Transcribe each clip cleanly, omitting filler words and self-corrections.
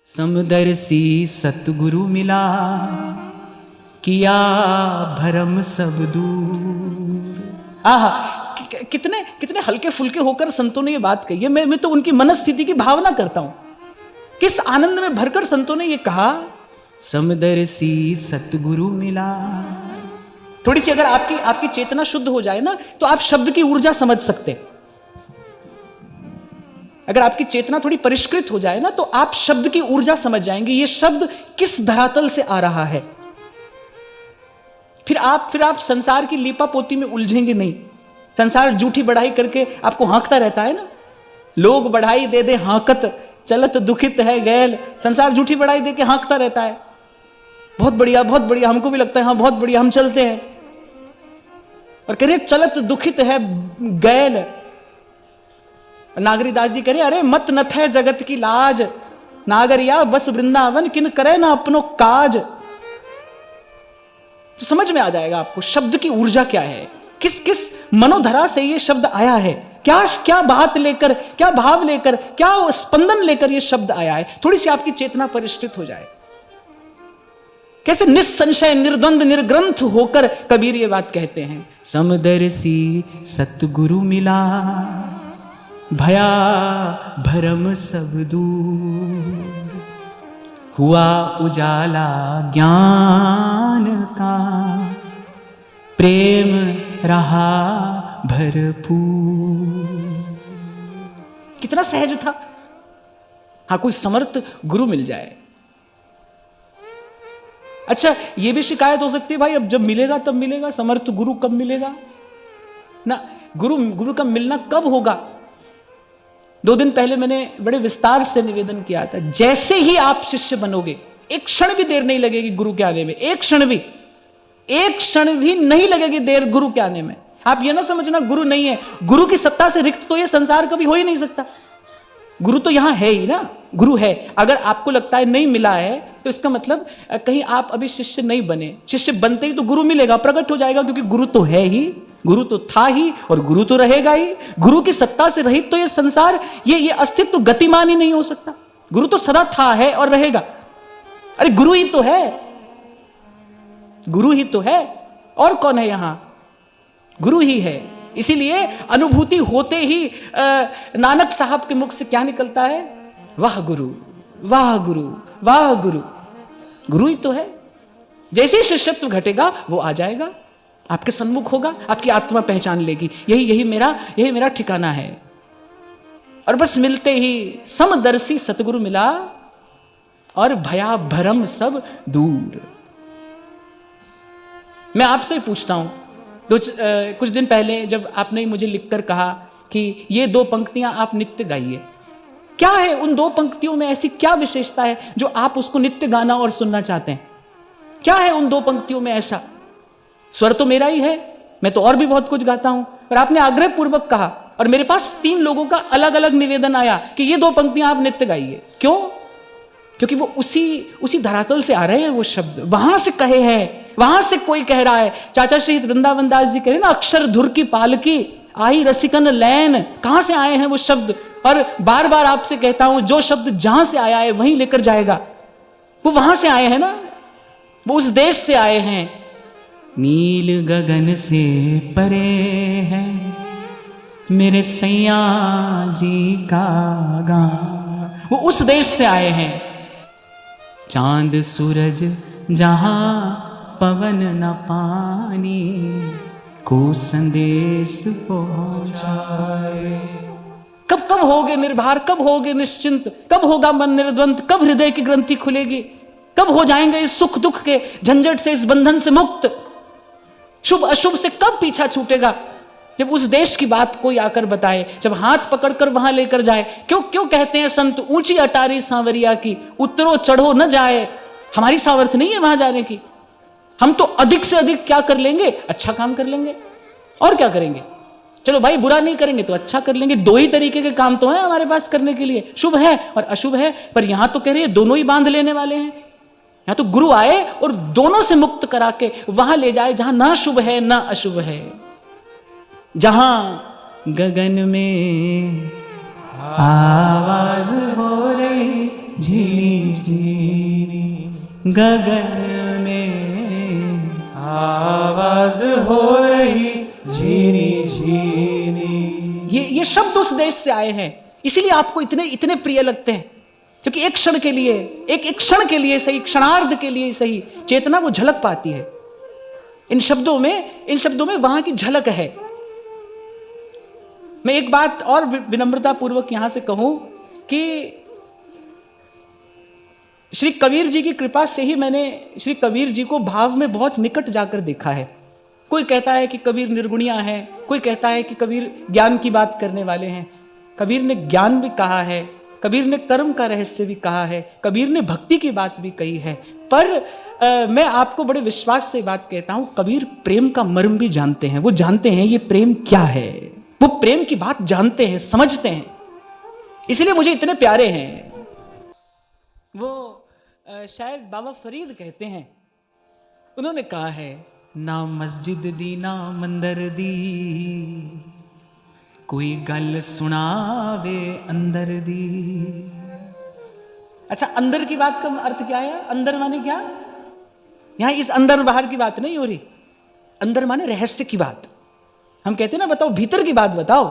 समदर्शी सतगुरु मिला, किया भरम सब दूर। आहा, कितने कितने हल्के फुल्के होकर संतों ने ये बात कही है। मैं तो उनकी मनस्थिति की भावना करता हूं। किस आनंद में भरकर संतों ने ये कहा, समदर्शी सतगुरु मिला। थोड़ी सी अगर आपकी चेतना शुद्ध हो जाए ना, तो आप शब्द की ऊर्जा समझ सकते। अगर आपकी चेतना थोड़ी परिष्कृत हो जाए ना, तो आप शब्द की ऊर्जा समझ जाएंगे। ये शब्द किस धरातल से आ रहा है। फिर आप संसार की लीपा पोती में उलझेंगे नहीं। संसार झूठी बढ़ाई करके आपको हाँकता रहता है ना। लोग बढ़ाई दे दे हाँकत, चलत दुखित है गैल। संसार झूठी बढ़ाई दे के हाँकता रहता है, बहुत बढ़िया बहुत बढ़िया। हमको भी लगता है हाँ बहुत बढ़िया, हम चलते हैं। और कह रहे चलत दुखित है गैल। नागरीदास जी कह रहे अरे मत नथ है जगत की लाज, नागरिया बस वृंदावन किन करे ना अपनो काज। तो समझ में आ जाएगा आपको शब्द की ऊर्जा क्या है, किस किस मनोधरा से ये शब्द आया है, क्या बात लेकर, क्या भाव लेकर, क्या स्पंदन लेकर ये शब्द आया है। थोड़ी सी आपकी चेतना परिष्कृत हो जाए, कैसे निस्संशय निर्द्वंद निर्ग्रंथ होकर कबीर ये बात कहते हैं, समदर्शी सतगुरु मिला, भया भरम सब दूर। हुआ उजाला ज्ञान का, प्रेम रहा भरपूर। कितना सहज था। हाँ, कोई समर्थ गुरु मिल जाए। अच्छा, यह भी शिकायत हो सकती है भाई अब जब मिलेगा तब मिलेगा, समर्थ गुरु कब मिलेगा ना। गुरु का मिलना कब होगा। 2 दिन पहले मैंने बड़े विस्तार से निवेदन किया था, जैसे ही आप शिष्य बनोगे, एक क्षण भी देर नहीं लगेगी गुरु के आने में। एक क्षण भी नहीं लगेगी देर गुरु के आने में। आप ये ना समझना गुरु नहीं है। गुरु की सत्ता से रिक्त तो ये संसार कभी हो ही नहीं सकता। गुरु तो यहां है ही ना, गुरु है। अगर आपको लगता है नहीं मिला है, तो इसका मतलब कहीं आप अभी शिष्य नहीं बने। शिष्य बनते ही तो गुरु मिलेगा, प्रकट हो जाएगा, क्योंकि गुरु तो है ही, गुरु तो था ही और गुरु तो रहेगा ही। गुरु की सत्ता से रहित तो ये संसार, ये अस्तित्व गतिमान ही नहीं हो सकता। गुरु तो सदा था, है और रहेगा। अरे गुरु ही तो है, गुरु ही तो है। और कौन है यहां, गुरु ही है। इसीलिए अनुभूति होते ही नानक साहब के मुख से क्या निकलता है, वाह गुरु वाह गुरु वाह गुरु। गुरु ही तो है। जैसे ही शिष्यत्व घटेगा वो आ जाएगा, आपके सन्मुख होगा, आपकी आत्मा पहचान लेगी, यही मेरा ठिकाना है। और बस मिलते ही समदर्शी सतगुरु मिला और भया भरम सब दूर। मैं आपसे पूछता हूं, कुछ दिन पहले जब आपने मुझे लिखकर कहा कि ये 2 पंक्तियां आप नित्य गाइए, क्या है उन 2 पंक्तियों में ऐसी क्या विशेषता है जो आप उसको नित्य गाना और सुनना चाहते हैं। क्या है उन 2 पंक्तियों में ऐसा। स्वर तो मेरा ही है, मैं तो और भी बहुत कुछ गाता हूं, पर आपने आग्रह पूर्वक कहा और मेरे पास 3 लोगों का अलग अलग निवेदन आया कि ये 2 पंक्तियां आप नित्य गाइए। क्यों? क्योंकि वो उसी धरातल से आ रहे हैं, वो शब्द वहां से कहे हैं, वहां से कोई कह रहा है। चाचा शहीद वृंदावन दास जी कह रहे हैं ना, अक्षर धुर की पालकी आई रसिकन लैन। कहां से आए हैं वो शब्द। और बार बार आपसे कहता हूं, जो शब्द जहां से आया है वहीं लेकर जाएगा। वो वहां से आए हैं ना, वो उस देश से आए हैं। नील गगन से परे है मेरे सैया जी का गाँव, वो उस देश से आए हैं। चांद सूरज जहां पवन न पानी, को संदेश पहुंचाए। कब होगे निर्भर, कब होगे निश्चिंत, कब होगा मन निर्द्वंद, कब हृदय की ग्रंथि खुलेगी, कब हो जाएंगे इस सुख दुख के झंझट से, इस बंधन से मुक्त, शुभ अशुभ से कब पीछा छूटेगा। जब उस देश की बात कोई आकर बताए, जब हाथ पकड़कर वहां लेकर जाए। क्यों कहते हैं संत, ऊंची अटारी सांवरिया की, उतरो चढ़ो न जाए। हमारी सामर्थ्य नहीं है वहां जाने की। हम तो अधिक से अधिक क्या कर लेंगे, अच्छा काम कर लेंगे। और क्या करेंगे, चलो भाई बुरा नहीं करेंगे तो अच्छा कर लेंगे। 2 ही तरीके के काम तो हैं हमारे पास करने के लिए, शुभ है और अशुभ है। पर यहां तो कह रहे हैं दोनों ही बांध लेने वाले हैं। यहां तो गुरु आए और दोनों से मुक्त करा के वहां ले जाए जहां ना शुभ है ना अशुभ है, जहां गगन में आवाज हो रही झीनी झीनी गगन में आवाज हो रही झीनी झीनी। ये शब्द उस देश से आए हैं, इसीलिए आपको इतने इतने प्रिय लगते हैं, क्योंकि एक क्षण के लिए, एक क्षण के लिए सही, क्षणार्ध के लिए सही चेतना वो झलक पाती है। इन शब्दों में वहां की झलक है। मैं एक बात और विनम्रता पूर्वक यहां से कहूं कि श्री कबीर जी की कृपा से ही मैंने श्री कबीर जी को भाव में बहुत निकट जाकर देखा है। कोई कहता है कि कबीर निर्गुणिया है, कोई कहता है कि कबीर ज्ञान की बात करने वाले हैं। कबीर ने ज्ञान भी कहा है, कबीर ने कर्म का रहस्य भी कहा है, कबीर ने भक्ति की बात भी कही है। पर मैं आपको बड़े विश्वास से बात कहता हूं, कबीर प्रेम का मर्म भी जानते हैं। वो जानते हैं ये प्रेम क्या है, वो प्रेम की बात जानते हैं, समझते हैं, इसलिए मुझे इतने प्यारे हैं। वो शायद बाबा फरीद कहते हैं, उन्होंने कहा है, ना मस्जिद दी ना मंदिर दी, कोई गल सुनावे अंदर दी। अच्छा, अंदर की बात का अर्थ क्या है? अंदर माने क्या? यहां इस अंदर बाहर की बात नहीं हो रही। अंदर माने रहस्य की बात। हम कहते हैं ना, बताओ भीतर की बात बताओ,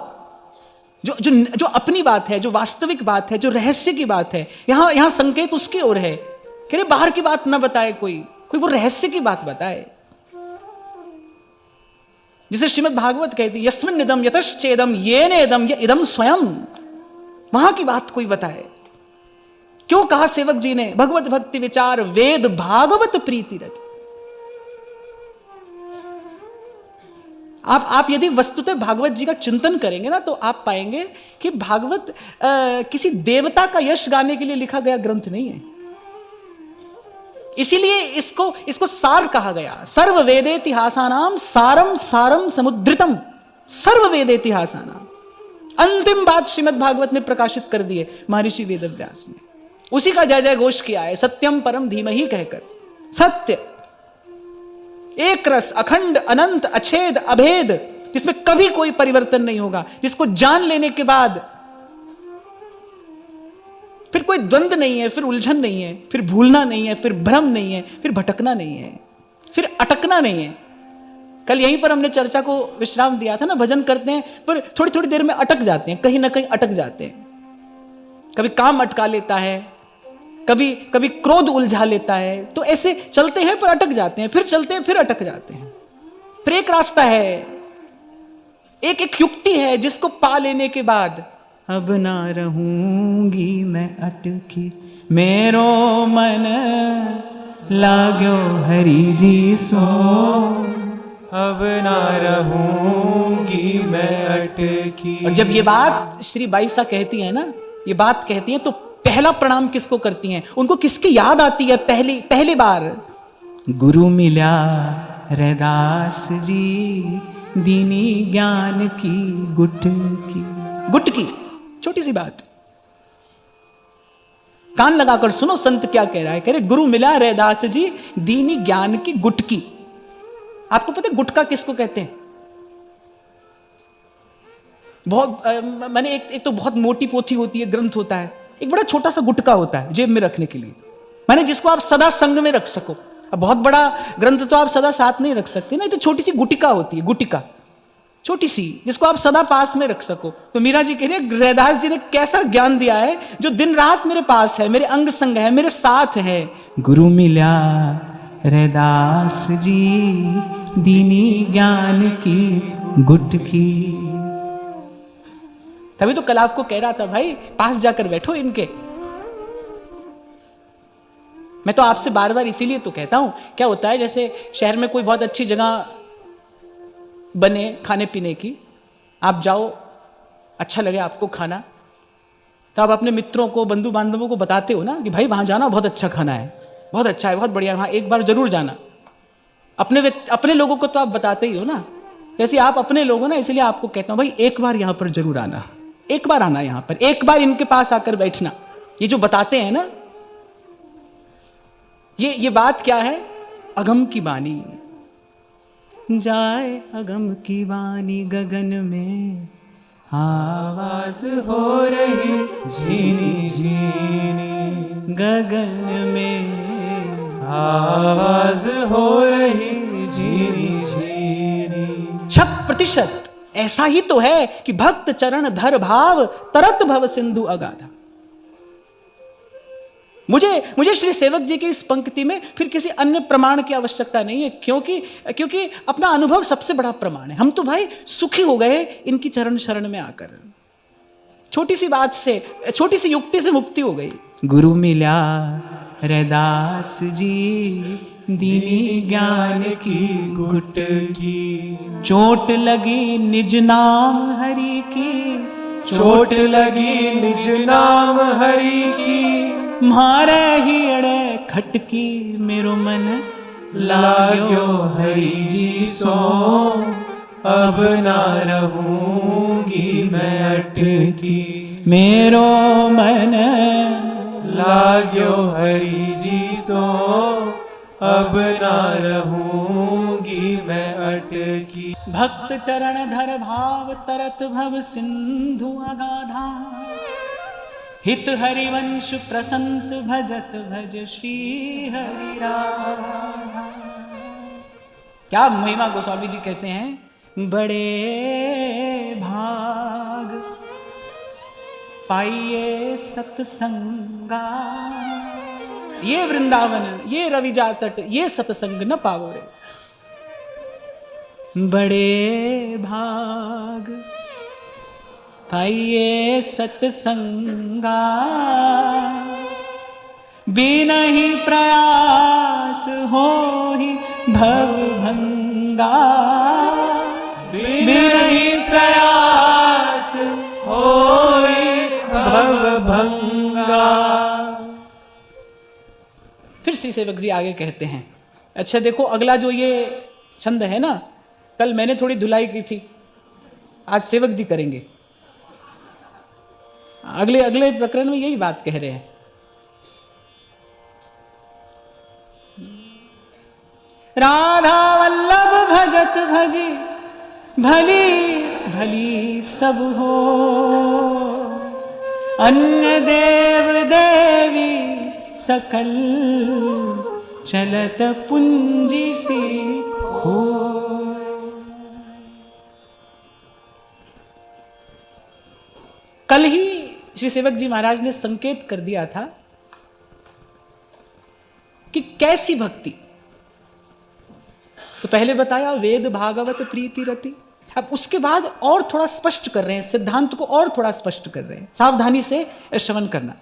जो जो जो अपनी बात है, जो वास्तविक बात है, जो रहस्य की बात है। यहां संकेत उसकी ओर है कि अरे बाहर की बात ना बताए, कोई वो रहस्य की बात बताए। जिसे श्रीमद् भागवत कहती है, यस्मिन् इदं यतश्चेदं येन इदं य इदं स्वयं। वहां की बात कोई बताए। क्यों कहा सेवक जी ने, भगवत भक्ति विचार वेद भागवत प्रीति रत। आप यदि वस्तुतः भागवत जी का चिंतन करेंगे ना, तो आप पाएंगे कि भागवत किसी देवता का यश गाने के लिए लिखा गया ग्रंथ नहीं है। इसीलिए इसको सार कहा गया। सर्व वेदेतिहासानाम सारम सारम समुद्रितम। सर्व वेदेतिहासानाम, अंतिम बात श्रीमद् भागवत में प्रकाशित कर दी है महर्षि वेदव्यास ने। उसी का जय जय घोष किया है, सत्यम परम धीमहि कहकर। सत्य एक रस, अखंड, अनंत, अछेद, अभेद, जिसमें कभी कोई परिवर्तन नहीं होगा, जिसको जान लेने के बाद फिर कोई द्वंद्व नहीं है, फिर उलझन नहीं है, फिर भूलना नहीं है, फिर भ्रम नहीं है, फिर भटकना नहीं है, फिर अटकना नहीं है। कल यहीं पर हमने चर्चा को विश्राम दिया था ना, भजन करते हैं पर थोड़ी थोड़ी देर में अटक जाते हैं, कहीं ना कहीं अटक जाते हैं। कभी काम अटका लेता है, कभी क्रोध उलझा लेता है, तो ऐसे चलते हैं पर अटक जाते हैं, फिर चलते हैं फिर अटक जाते हैं। फिर एक रास्ता है, एक युक्ति है, जिसको पा लेने के बाद अब ना रहूंगी मैं अटकी, मेरो मन लाग्यो हरि जी सो। अब ना रहूंगी मैं अटकी। और जब ये बात श्री बाईसा कहती है ना, ये बात कहती है, तो पहला प्रणाम किसको करती हैं? उनको किसकी याद आती है पहली बार? गुरु मिला रैदास जी, दीनी ज्ञान की गुटकी। छोटी सी बात, कान लगाकर सुनो, संत क्या कह रहा है। कह रहे गुरु मिला रैदास जी, दीनी ज्ञान की गुटकी। आपको पता है गुटका किसको कहते हैं? बहुत मैंने एक तो बहुत मोटी पोथी होती है, ग्रंथ होता है, एक बड़ा छोटा सा गुटका होता है जेब में रखने के लिए, मैंने जिसको आप सदा संग में रख सको। अब बहुत बड़ा ग्रंथ तो आप सदा साथ नहीं रख सकते ना, तो छोटी सी गुटिका होती है, गुटिका छोटी सी, जिसको आप सदा पास में रख सको। तो मीरा जी कह रही है रैदास जी ने कैसा ज्ञान दिया है, जो दिन रात मेरे पास है, मेरे अंग संग है, मेरे साथ है। गुरु मिला रैदास जी, दीनी ज्ञान की गुटकी। तभी तो कल आपको कह रहा था, भाई पास जाकर बैठो इनके। मैं तो आपसे बार बार इसीलिए तो कहता हूं, क्या होता है जैसे शहर में कोई बहुत अच्छी जगह बने खाने पीने की, आप जाओ, अच्छा लगे आपको खाना, तो आप अपने मित्रों को, बंधु बांधवों को बताते हो ना कि भाई वहां जाना, बहुत अच्छा खाना है, बहुत अच्छा है, बहुत बढ़िया, वहां एक बार जरूर जाना। अपने लोगों को तो आप बताते ही हो ना, जैसे आप अपने लोग हो ना, इसलिए आपको कहता हूं भाई एक बार यहां पर जरूर आना, एक बार आना यहां पर, एक बार इनके पास आकर बैठना। ये जो बताते हैं ना, ये बात क्या है? अगम की वाणी जाए, अगम की वाणी गगन में आवाज हो रही झीनी झीनी, गगन में आवाज हो रही झीनी झीनी। 100% ऐसा ही तो है कि भक्त चरण धर भाव तरत भव सिंधु अगाधा। मुझे श्री सेवक जी की इस पंक्ति में फिर किसी अन्य प्रमाण की आवश्यकता नहीं है, क्योंकि अपना अनुभव सबसे बड़ा प्रमाण है। हम तो भाई सुखी हो गए इनकी चरण शरण में आकर। छोटी सी बात से, छोटी सी युक्ति से मुक्ति हो गई। गुरु मिला रैदास जी, दीनी ज्ञान की गुट की चोट लगी निज नाम हरि की, चोट लगी निज नाम हरि की, मारे ही अड़े खटकी मेरो मन लाग्यो हरि जी सो, अब ना रहूंगी मैं अटकी। मेरो मन लाग्यो हरि जी सो, अब ना रहूंगी मैं अटकी। भक्त चरण धर भाव तरत भव सिंधु अगाधा, हित हरिवंश प्रशंस भजत भज श्री हरि राधा। क्या महिमा गोस्वामी जी कहते हैं, बड़े भाग पाइए सत्संगा, ये वृंदावन, ये रविजा तट, ये सत्संग न पावो रे। बड़े भाग पाइए सत्संगा, बिना ही प्रयास हो ही भव भंगा, बिना ही प्रयास होई भव भंगा। फिर श्री सेवक जी आगे कहते हैं, अच्छा देखो अगला जो ये छंद है ना, कल मैंने थोड़ी धुलाई की थी, आज सेवक जी करेंगे। अगले प्रकरण में यही बात कह रहे हैं। राधा वल्लभ भजत भजी, भली भली सब हो, अन्य देव देवी सकल चलत पुंजी सी खो। कल ही श्री सेवक जी महाराज ने संकेत कर दिया था कि कैसी भक्ति, तो पहले बताया वेद भागवत प्रीति रति। अब उसके बाद और थोड़ा स्पष्ट कर रहे हैं, सिद्धांत को और थोड़ा स्पष्ट कर रहे हैं। सावधानी से श्रवण करना।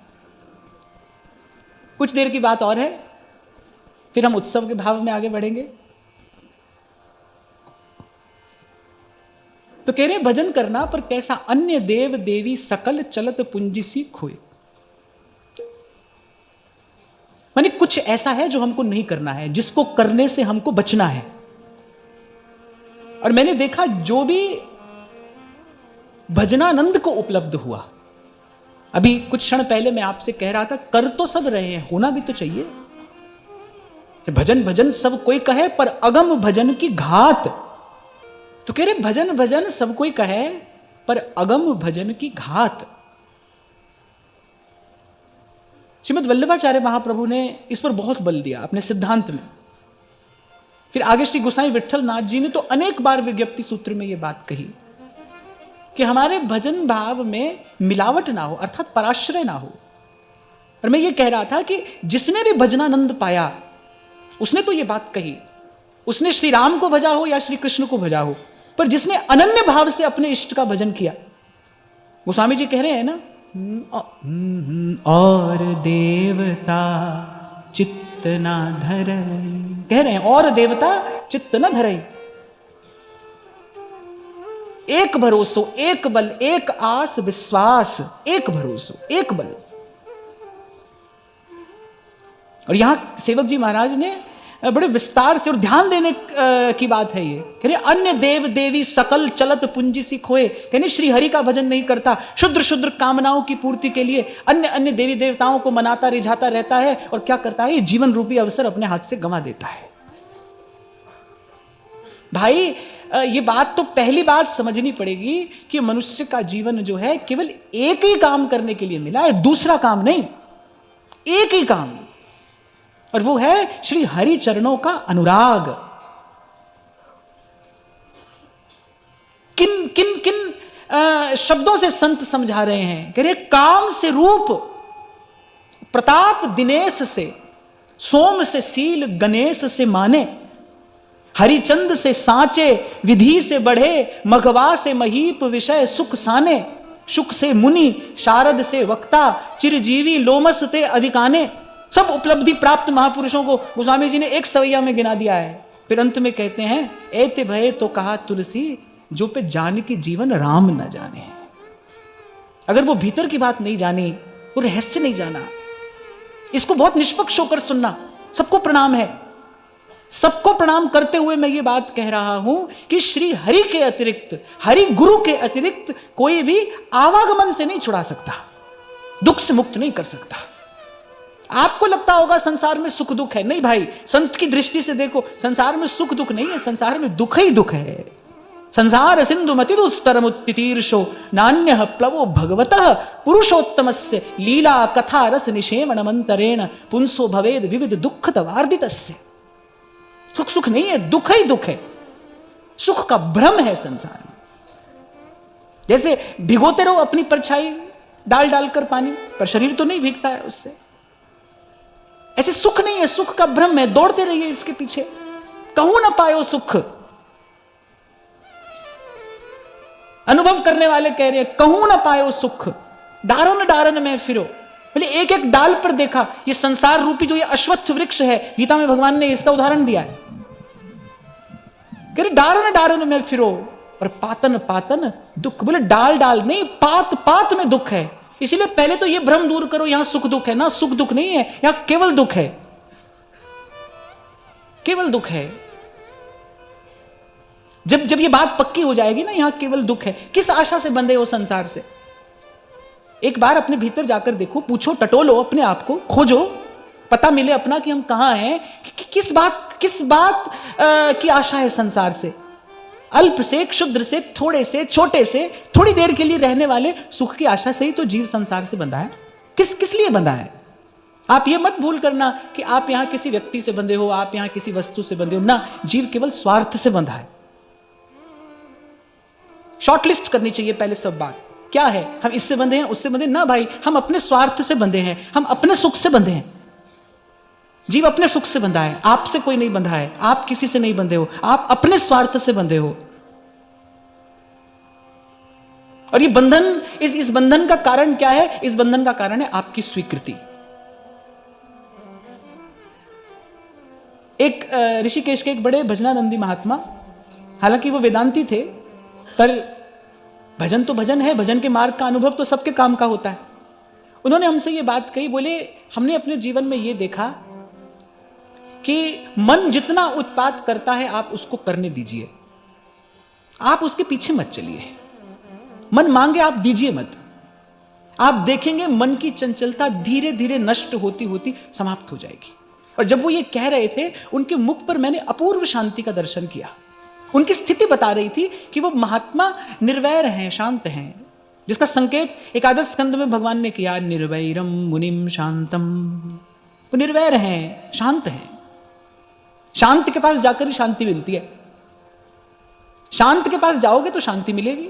कुछ देर की बात और है, फिर हम उत्सव के भाव में आगे बढ़ेंगे। तो कह रहे भजन करना पर कैसा, अन्य देव देवी सकल चलत पुंजी सी खोए। माने कुछ ऐसा है जो हमको नहीं करना है, जिसको करने से हमको बचना है। और मैंने देखा जो भी भजनानंद को उपलब्ध हुआ, अभी कुछ क्षण पहले मैं आपसे कह रहा था, कर तो सब रहे हैं, होना भी तो चाहिए। भजन भजन सब कोई कहे पर अगम भजन की घात। तो कह रहे भजन भजन सब कोई कहे पर अगम भजन की घात। श्रीमद् वल्लभाचार्य महाप्रभु ने इस पर बहुत बल दिया अपने सिद्धांत में। फिर आगे श्री गोसाई विट्ठल नाथ जी ने तो अनेक बार विज्ञप्ति सूत्र में यह बात कही कि हमारे भजन भाव में मिलावट ना हो, अर्थात पराश्रय ना हो। और मैं ये कह रहा था कि जिसने भी भजनानंद पाया उसने तो ये बात कही, उसने श्री राम को भजा हो या श्री कृष्ण को भजा हो, पर जिसने अनन्य भाव से अपने इष्ट का भजन किया, गोस्वामी जी कह रहे हैं ना, और देवता चित्त ना धरई, कह रहे हैं और देवता चित्त न धरई। एक भरोसो, एक बल, एक आस विश्वास, एक भरोसो, एक बल। और यहां सेवक जी महाराज ने बड़े विस्तार से और ध्यान देने की बात है ये। कह रहे अन्य देव देवी सकल चलत पुंजी सी खोए। कहने श्री हरि का भजन नहीं करता, शुद्र शुद्र कामनाओं की पूर्ति के लिए अन्य अन्य देवी देवताओं को मनाता रिझाता रहता है, और क्या करता है, जीवन रूपी अवसर अपने हाथ से गंवा देता है। भाई ये बात तो पहली बात समझनी पड़ेगी कि मनुष्य का जीवन जो है केवल एक ही काम करने के लिए मिला है, दूसरा काम नहीं, एक ही काम, और वो है श्री हरि चरणों का अनुराग। किन किन किन शब्दों से संत समझा रहे हैं, कह रहे काम से रूप, प्रताप दिनेश से, सोम से सील गणेश से माने, हरिचंद से सांचे विधि से बढ़े, मघवा से महीप विषय सुख साने, शुक से मुनि शारद से वक्ता, चिरजीवी लोमस ते अधिकाने। सब उपलब्धि प्राप्त महापुरुषों को गोस्वामी जी ने एक सवैया में गिना दिया है। फिर अंत में कहते हैं एते भये तो कहा तुलसी, जो पे जान की जीवन राम न जाने। अगर वो भीतर की बात नहीं जानी, वो रहस्य नहीं जाना, इसको बहुत निष्पक्ष होकर सुनना। सबको प्रणाम है, सबको प्रणाम करते हुए मैं ये बात कह रहा हूं कि श्री हरि के अतिरिक्त, हरि गुरु के अतिरिक्त कोई भी आवागमन से नहीं छुड़ा सकता, दुख से मुक्त नहीं कर सकता। आपको लगता होगा संसार में सुख दुख है, नहीं भाई, संत की दृष्टि से देखो, संसार में सुख दुख नहीं है, संसार में दुख ही दुख है। संसार सिंधु मति दुस्तरमुत्तीर्षो नान्यः प्लवो भगवतः पुरुषोत्तमस्य लीला कथा रस निषेवण मंतरेण पुंसो भवेद विविध दुख तवार्दितस्य। सुख सुख नहीं है, दुख ही दुख है, सुख का भ्रम है संसार में। जैसे भिगोते रहो अपनी परछाई डाल डालकर पानी, पर शरीर तो नहीं भीगता है उससे, ऐसे सुख नहीं है, सुख का भ्रम है, दौड़ते रहिए इसके पीछे, कहूं ना पायो सुख। अनुभव करने वाले कह रहे हैं कहूं ना पायो सुख, डारन डारन में फिरो। बोले एक एक डाल पर देखा, ये संसार रूपी जो ये अश्वत्थ वृक्ष है, गीता में भगवान ने इसका उदाहरण दिया है। कह रहे डारन डारन में फिरो और पातन पातन दुख। बोले डाल डाल नहीं, पात पात में दुख है। इसीलिए पहले तो ये भ्रम दूर करो, यहां सुख दुख है ना, सुख दुख नहीं है, यहां केवल दुख है, केवल दुख है। जब जब ये बात पक्की हो जाएगी ना, यहां केवल दुख है, किस आशा से बंधे हो संसार से? एक बार अपने भीतर जाकर देखो, पूछो, टटोलो अपने आप को, खोजो, पता मिले अपना कि हम कहां हैं, किस बात की आशा है संसार से। अल्प से, क्षुद्र से, थोड़े से, छोटे से, थोड़ी देर के लिए रहने वाले सुख की आशा से ही तो जीव संसार से बंधा है। किस लिए बंधा है? आप ये मत भूल करना कि आप यहां किसी व्यक्ति से बंधे हो, आप यहां किसी वस्तु से बंधे हो ना, जीव केवल स्वार्थ से बंधा है। शॉर्टलिस्ट करनी चाहिए पहले सब बात, क्या है, हम इससे बंधे हैं, उससे बंधे ना भाई, हम अपने स्वार्थ से बंधे हैं, हम अपने सुख से बंधे हैं। जीव अपने सुख से बंधा है, आपसे कोई नहीं बंधा है, आप किसी से नहीं बंधे हो, आप अपने स्वार्थ से बंधे हो। और ये बंधन, इस बंधन का कारण क्या है? इस बंधन का कारण है आपकी स्वीकृति। एक ऋषिकेश के एक बड़े भजनानंदी महात्मा, हालांकि वो वेदांती थे, पर भजन तो भजन है, भजन के मार्ग का अनुभव तो सबके काम का होता है। उन्होंने हमसे ये बात कही, बोले हमने अपने जीवन में ये देखा कि मन जितना उत्पात करता है आप उसको करने दीजिए, आप उसके पीछे मत चलिए। मन मांगे आप दीजिए मत, आप देखेंगे मन की चंचलता धीरे धीरे नष्ट होती होती समाप्त हो जाएगी। और जब वो ये कह रहे थे, उनके मुख पर मैंने अपूर्व शांति का दर्शन किया। उनकी स्थिति बता रही थी कि वो महात्मा निर्वैर हैं, शांत हैं, जिसका संकेत एकादश स्कंद में भगवान ने किया, निर्वैरम मुनिम शांतम। वो निर्वैर हैं, शांत हैं। शांत के पास जाकर ही शांति मिलती है। शांत के पास जाओगे तो शांति मिलेगी।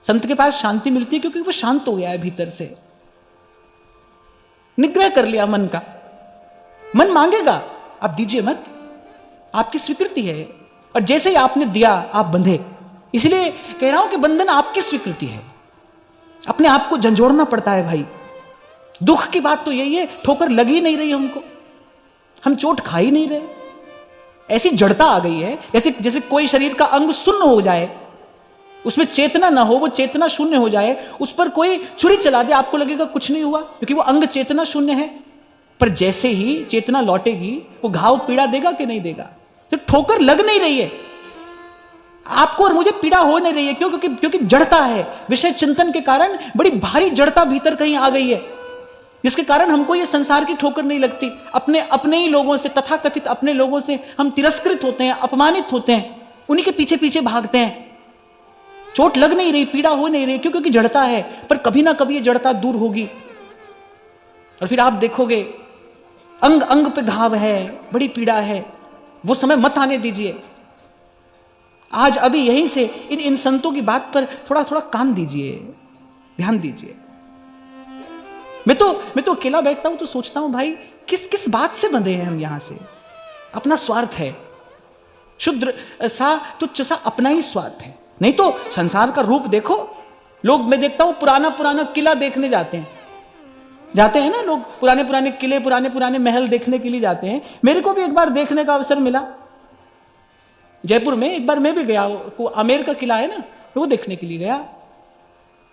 संत के पास शांति मिलती है क्योंकि वो शांत हो गया है भीतर से, निग्रह कर लिया मन का। मन मांगेगा आप दीजिए मत, आपकी स्वीकृति है, और जैसे ही आपने दिया आप बंधे। इसलिए कह रहा हूं कि बंधन आपकी स्वीकृति है, अपने आप को झंझोड़ना पड़ता है भाई। दुख की बात तो यही है, ठोकर लग ही नहीं रही हमको, हम चोट खा ही नहीं रहे, ऐसी जड़ता आ गई है, जैसे कोई शरीर का अंग शून्य हो जाए, उसमें चेतना ना हो, वो चेतना शून्य हो जाए, उस पर कोई छुरी चला दे, आपको लगेगा कुछ नहीं हुआ क्योंकि वो अंग चेतना शून्य है। पर जैसे ही चेतना लौटेगी, वो घाव पीड़ा देगा कि नहीं देगा? तो ठोकर लग नहीं रही है आपको और मुझे, पीड़ा हो नहीं रही है। क्यों? क्योंकि जड़ता है, विषय चिंतन के कारण बड़ी भारी जड़ता भीतर कहीं आ गई है, जिसके कारण हमको ये संसार की ठोकर नहीं लगती। अपने ही लोगों से, तथाकथित अपने लोगों से हम तिरस्कृत होते हैं, अपमानित होते हैं। उन्हीं के पीछे पीछे भागते हैं। चोट लग नहीं रही, पीड़ा हो नहीं रही, क्यों? क्योंकि जड़ता है, पर कभी ना कभी ये जड़ता दूर होगी और फिर आप देखोगे अंग अंग पे घाव है, बड़ी पीड़ा है। वो समय मत आने दीजिए। आज अभी यहीं से इन संतों की बात पर थोड़ा थोड़ा कान दीजिए, ध्यान दीजिए। मैं तो अकेला बैठता हूं तो सोचता हूं भाई किस किस बात से बंधे हैं हम यहां से। अपना स्वार्थ है, शुद्र सा तुच्छ सा अपना ही स्वार्थ है। नहीं तो संसार का रूप देखो। लोग, मैं देखता हूं पुराना पुराना किला देखने जाते हैं ना लोग, पुराने पुराने किले, पुराने पुराने महल देखने के लिए जाते हैं। मेरे को भी एक बार देखने का अवसर मिला जयपुर में, एक बार मैं भी गया। आमेर का किला है ना, वो देखने के लिए गया।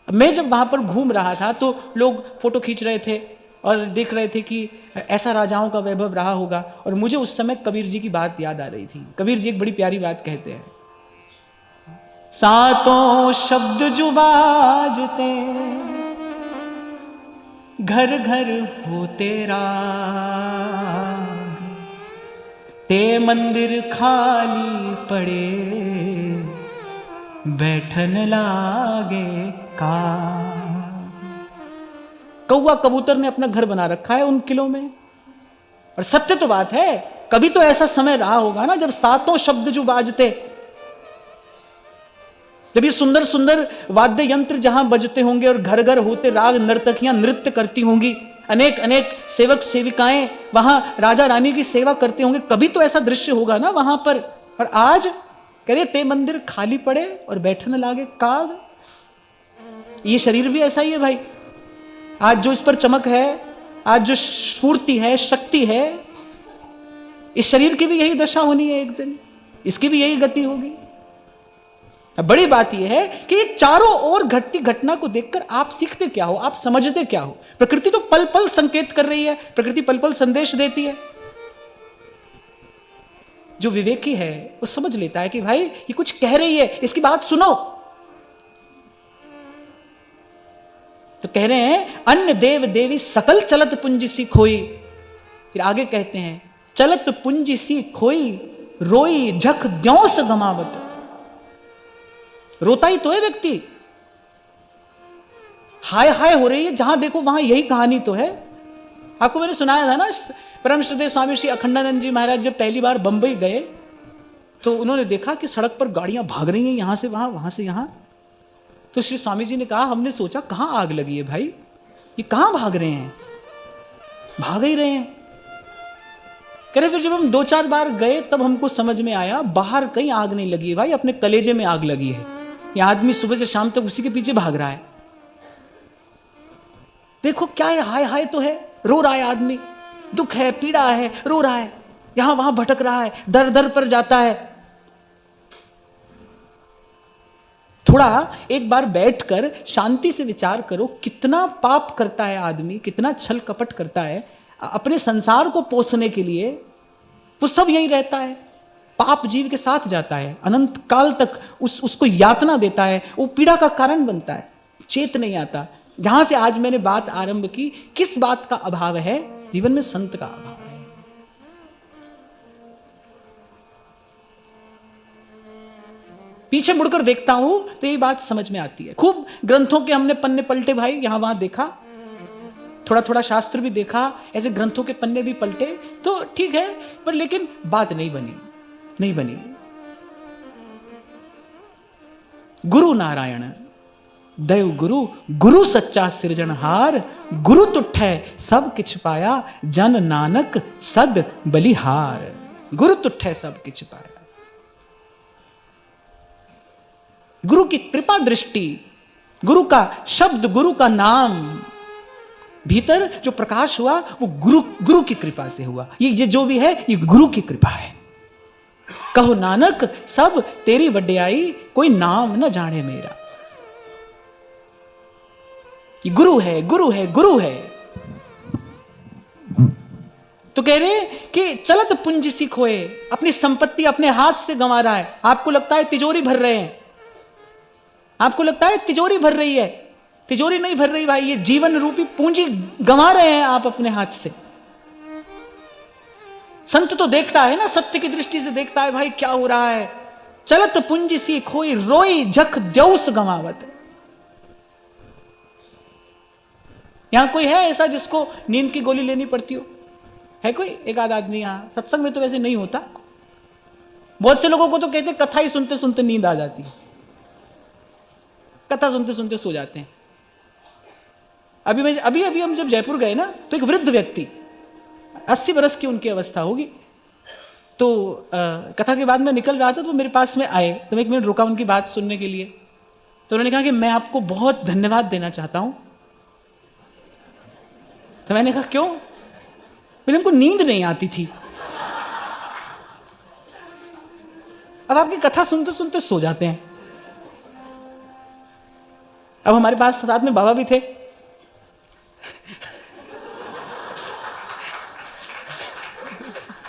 मैं जब वहां पर घूम रहा था तो लोग फोटो खींच रहे थे और देख रहे थे कि ऐसा राजाओं का वैभव रहा होगा। और मुझे उस समय कबीर जी की बात याद आ रही थी। कबीर जी एक बड़ी प्यारी बात कहते हैं, सातों शब्द जो बाजते घर घर होते राग, ते मंदिर खाली पड़े बैठन लागे का। कौवा कबूतर ने अपना घर बना रखा है उन किलों में। और सत्य तो बात है, कभी तो ऐसा समय रहा होगा ना जब सातों शब्द जो बाजते, जब ये सुंदर सुंदर वाद्य यंत्र जहां बजते होंगे और घर घर होते राग, नर्तकियां नृत्य करती होंगी, अनेक अनेक सेवक सेविकाएं वहां राजा रानी की सेवा करते होंगे। कभी तो ऐसा दृश्य होगा ना वहां पर। और आज कह रहे ते मंदिर खाली पड़े और बैठने लागे काग। ये शरीर भी ऐसा ही है भाई। आज जो इस पर चमक है, आज जो स्फूर्ति है, शक्ति है, इस शरीर की भी यही दशा होनी है एक दिन, इसकी भी यही गति होगी। बड़ी बात यह है कि चारों ओर घटती घटना को देखकर आप सीखते क्या हो, आप समझते क्या हो। प्रकृति तो पल पल संकेत कर रही है, प्रकृति पल पल संदेश देती है। जो विवेकी है वो समझ लेता है कि भाई ये कुछ कह रही है, इसकी बात सुनो। तो कह रहे हैं अन्य देव देवी सकल चलत पुंज सी खोई। फिर आगे कहते हैं चलत पुंज सी खोई रोई झक द्योस गमावत। रोता ही तो है व्यक्ति, हाय हाय हो रही है जहां देखो वहां यही कहानी तो है। आपको मैंने सुनाया था ना, परम श्रद्धेय स्वामी श्री अखंडानंद जी महाराज जब पहली बार बंबई गए तो उन्होंने देखा कि सड़क पर गाड़ियां भाग रही हैं, यहां से वहां, वहां से यहां। तो श्री स्वामी जी ने कहा, हमने सोचा कहां आग लगी है भाई, ये कहां भाग रहे हैं, भाग ही रहे हैं। कह रहे फिर जब हम 2-4 बार गए तब हमको समझ में आया बाहर कहीं आग नहीं लगी है भाई, अपने कलेजे में आग लगी है। ये आदमी सुबह से शाम तक उसी के पीछे भाग रहा है। देखो क्या है, हाय हाय तो है, रो रहा है आदमी, दुख है, पीड़ा है, रो रहा है, यहां वहां भटक रहा है, दर दर पर जाता है। थोड़ा एक बार बैठकर शांति से विचार करो, कितना पाप करता है आदमी, कितना छल कपट करता है अपने संसार को पोसने के लिए। वो सब यही रहता है, पाप जीव के साथ जाता है, अनंत काल तक उसको यातना देता है, वो पीड़ा का कारण बनता है, चेत नहीं आता। जहां से आज मैंने बात आरंभ की, किस बात का अभाव है जीवन में? संत का अभाव है। पीछे मुड़कर देखता हूं तो ये बात समझ में आती है। खूब ग्रंथों के हमने पन्ने पलटे भाई, यहां वहां देखा, थोड़ा थोड़ा शास्त्र भी देखा, ऐसे ग्रंथों के पन्ने भी पलटे तो ठीक है, पर लेकिन बात नहीं बनी। गुरु नारायण दयु गुरु, गुरु सच्चा सिरजनहार, गुरु तुठै सब किछ पाया, जन नानक सद बलिहार। गुरु तुठै सब किछ पाया। गुरु की कृपा दृष्टि, गुरु का शब्द, गुरु का नाम, भीतर जो प्रकाश हुआ वो गुरु की कृपा से हुआ। ये जो भी है ये गुरु की कृपा है। कहो नानक सब तेरी वड्याई, कोई नाम न जाने मेरा। ये गुरु है, गुरु है, गुरु है। तो कह रहे कि चलत पुंज सी खोए, अपनी संपत्ति अपने हाथ से गंवा रहा है। आपको लगता है तिजोरी भर रहे हैं, आपको लगता है तिजोरी भर रही है, तिजोरी नहीं भर रही भाई, ये जीवन रूपी पूंजी गंवा रहे हैं आप अपने हाथ से। संत तो देखता है ना, सत्य की दृष्टि से देखता है भाई क्या हो रहा है, चलत पुंज सी खोई रोई झक द्यौस गंवावत। यहां कोई है ऐसा जिसको नींद की गोली लेनी पड़ती हो? है कोई एक आध आदमी? यहां सत्संग में तो वैसे नहीं होता। बहुत से लोगों को तो कहते कथा ही सुनते सुनते नींद आ जाती है, कथा सुनते सुनते सो जाते हैं। अभी हम जब जयपुर गए ना, तो एक वृद्ध व्यक्ति 80 बरस की उनकी अवस्था होगी, तो कथा के बाद मैं निकल रहा था तो मेरे पास में आए, तो मैं 1 मिनट रुका उनकी बात सुनने के लिए। तो उन्होंने कहा कि मैं आपको बहुत धन्यवाद देना चाहता हूं। तो मैंने कहा क्यों? बोले हमको नींद नहीं आती थी, अब आपकी कथा सुनते सुनते सो जाते हैं। अब हमारे पास साथ में बाबा भी थे।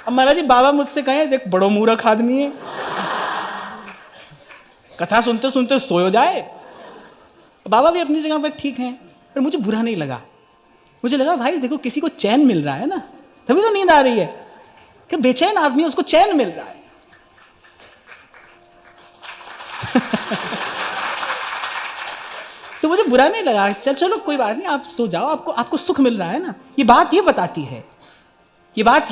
अब महाराज जी बाबा मुझसे कहे देख बड़ो मूर्ख आदमी है, कथा सुनते सुनते सो जाए। बाबा भी अपनी जगह पर ठीक हैं, पर मुझे बुरा नहीं लगा। मुझे लगा भाई देखो किसी को चैन मिल रहा है ना, तभी तो नींद आ रही है। कि बेचैन आदमी है उसको चैन मिल रहा है। तो मुझे बुरा नहीं लगा, चलो कोई बात नहीं, आप सो जाओ, आपको सुख मिल रहा है ना। ये बात ये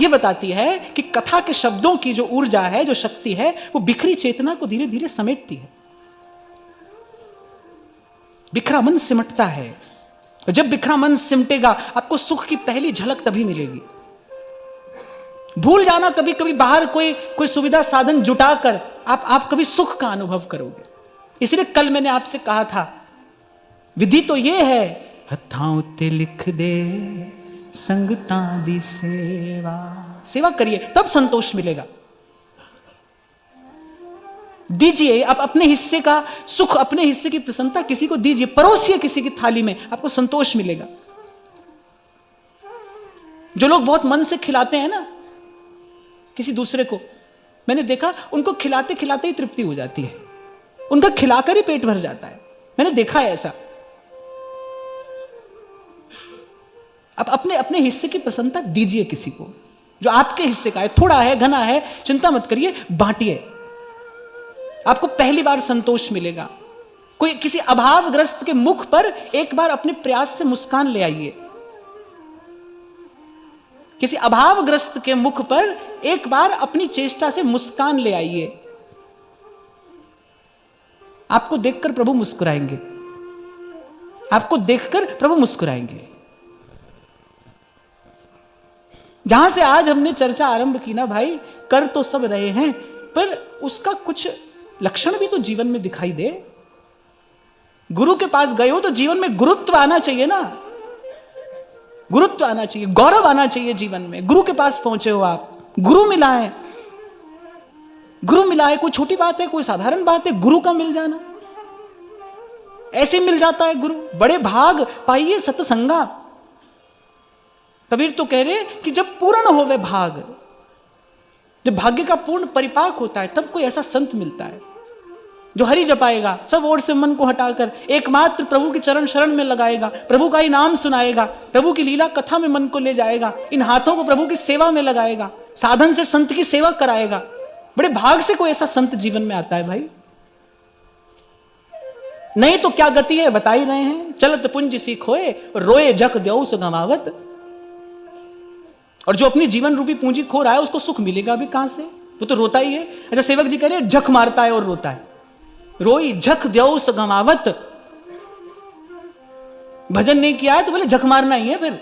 बताती है कि कथा के शब्दों की जो ऊर्जा है, जो शक्ति है, वो बिखरी चेतना को धीरे धीरे समेटती है। बिखरा मन सिमटता है, और जब बिखरा मन सिमटेगा आपको सुख की पहली झलक तभी मिलेगी। भूल जाना कभी कभी बाहर कोई सुविधा साधन जुटाकर आप कभी सुख का अनुभव करोगे। इसलिए कल मैंने आपसे कहा था विधि तो ये है, हत्थां उत्ते लिख दे संगतां दी सेवा करिए तब संतोष मिलेगा। दीजिए, आप अपने हिस्से का सुख, अपने हिस्से की प्रसन्नता किसी को दीजिए, परोसिए किसी की थाली में, आपको संतोष मिलेगा। जो लोग बहुत मन से खिलाते हैं ना किसी दूसरे को, मैंने देखा उनको खिलाते खिलाते ही तृप्ति हो जाती है, उनका खिलाकर ही पेट भर जाता है। मैंने देखा है ऐसा। आप अपने अपने हिस्से की प्रसन्नता दीजिए किसी को, जो आपके हिस्से का है, थोड़ा है घना है, चिंता मत करिए, बांटिए, आपको पहली बार संतोष मिलेगा। कोई किसी अभावग्रस्त के मुख पर एक बार अपने प्रयास से मुस्कान ले आइए। किसी अभावग्रस्त के मुख पर एक बार अपनी चेष्टा से मुस्कान ले आइए, आपको देखकर प्रभु मुस्कुराएंगे, आपको देखकर प्रभु मुस्कुराएंगे। जहां से आज हमने चर्चा आरंभ की ना भाई, कर तो सब रहे हैं, पर उसका कुछ लक्षण भी तो जीवन में दिखाई दे। गुरु के पास गए हो तो जीवन में गुरुत्व आना चाहिए ना, गुरुत्व आना चाहिए, गौरव आना चाहिए जीवन में। गुरु के पास पहुंचे हो आप, गुरु मिला है, गुरु मिला है, कोई छोटी बात है, कोई साधारण बात है, गुरु का मिल जाना ऐसे मिल जाता है गुरु। बड़े भाग पाइए सतसंगा। कबीर तो कह रहे कि जब पूर्ण होवे भाग, जब भाग्य का पूर्ण परिपाक होता है, तब कोई ऐसा संत मिलता है जो हरि जपाएगा, सब ओर से मन को हटाकर एकमात्र प्रभु के चरण शरण में लगाएगा, प्रभु का ही नाम सुनाएगा, प्रभु की लीला कथा में मन को ले जाएगा, इन हाथों को प्रभु की सेवा में लगाएगा, साधन से संत की सेवा कराएगा। बड़े भाग से कोई ऐसा संत जीवन में आता है भाई, नहीं तो क्या गति है बता ही रहे हैं। चलत पुंज सी खोए रोए जक द्यौस गंवावत। और जो अपनी जीवन रूपी पूंजी खो रहा है उसको सुख मिलेगा भी कहां से? वो तो रोता ही है। अच्छा, सेवक जी कह रहे हैं झक मारता है और रोता है, रोई झक द्यौस गंवावत। भजन नहीं किया है तो बोले झक मारना ही है। फिर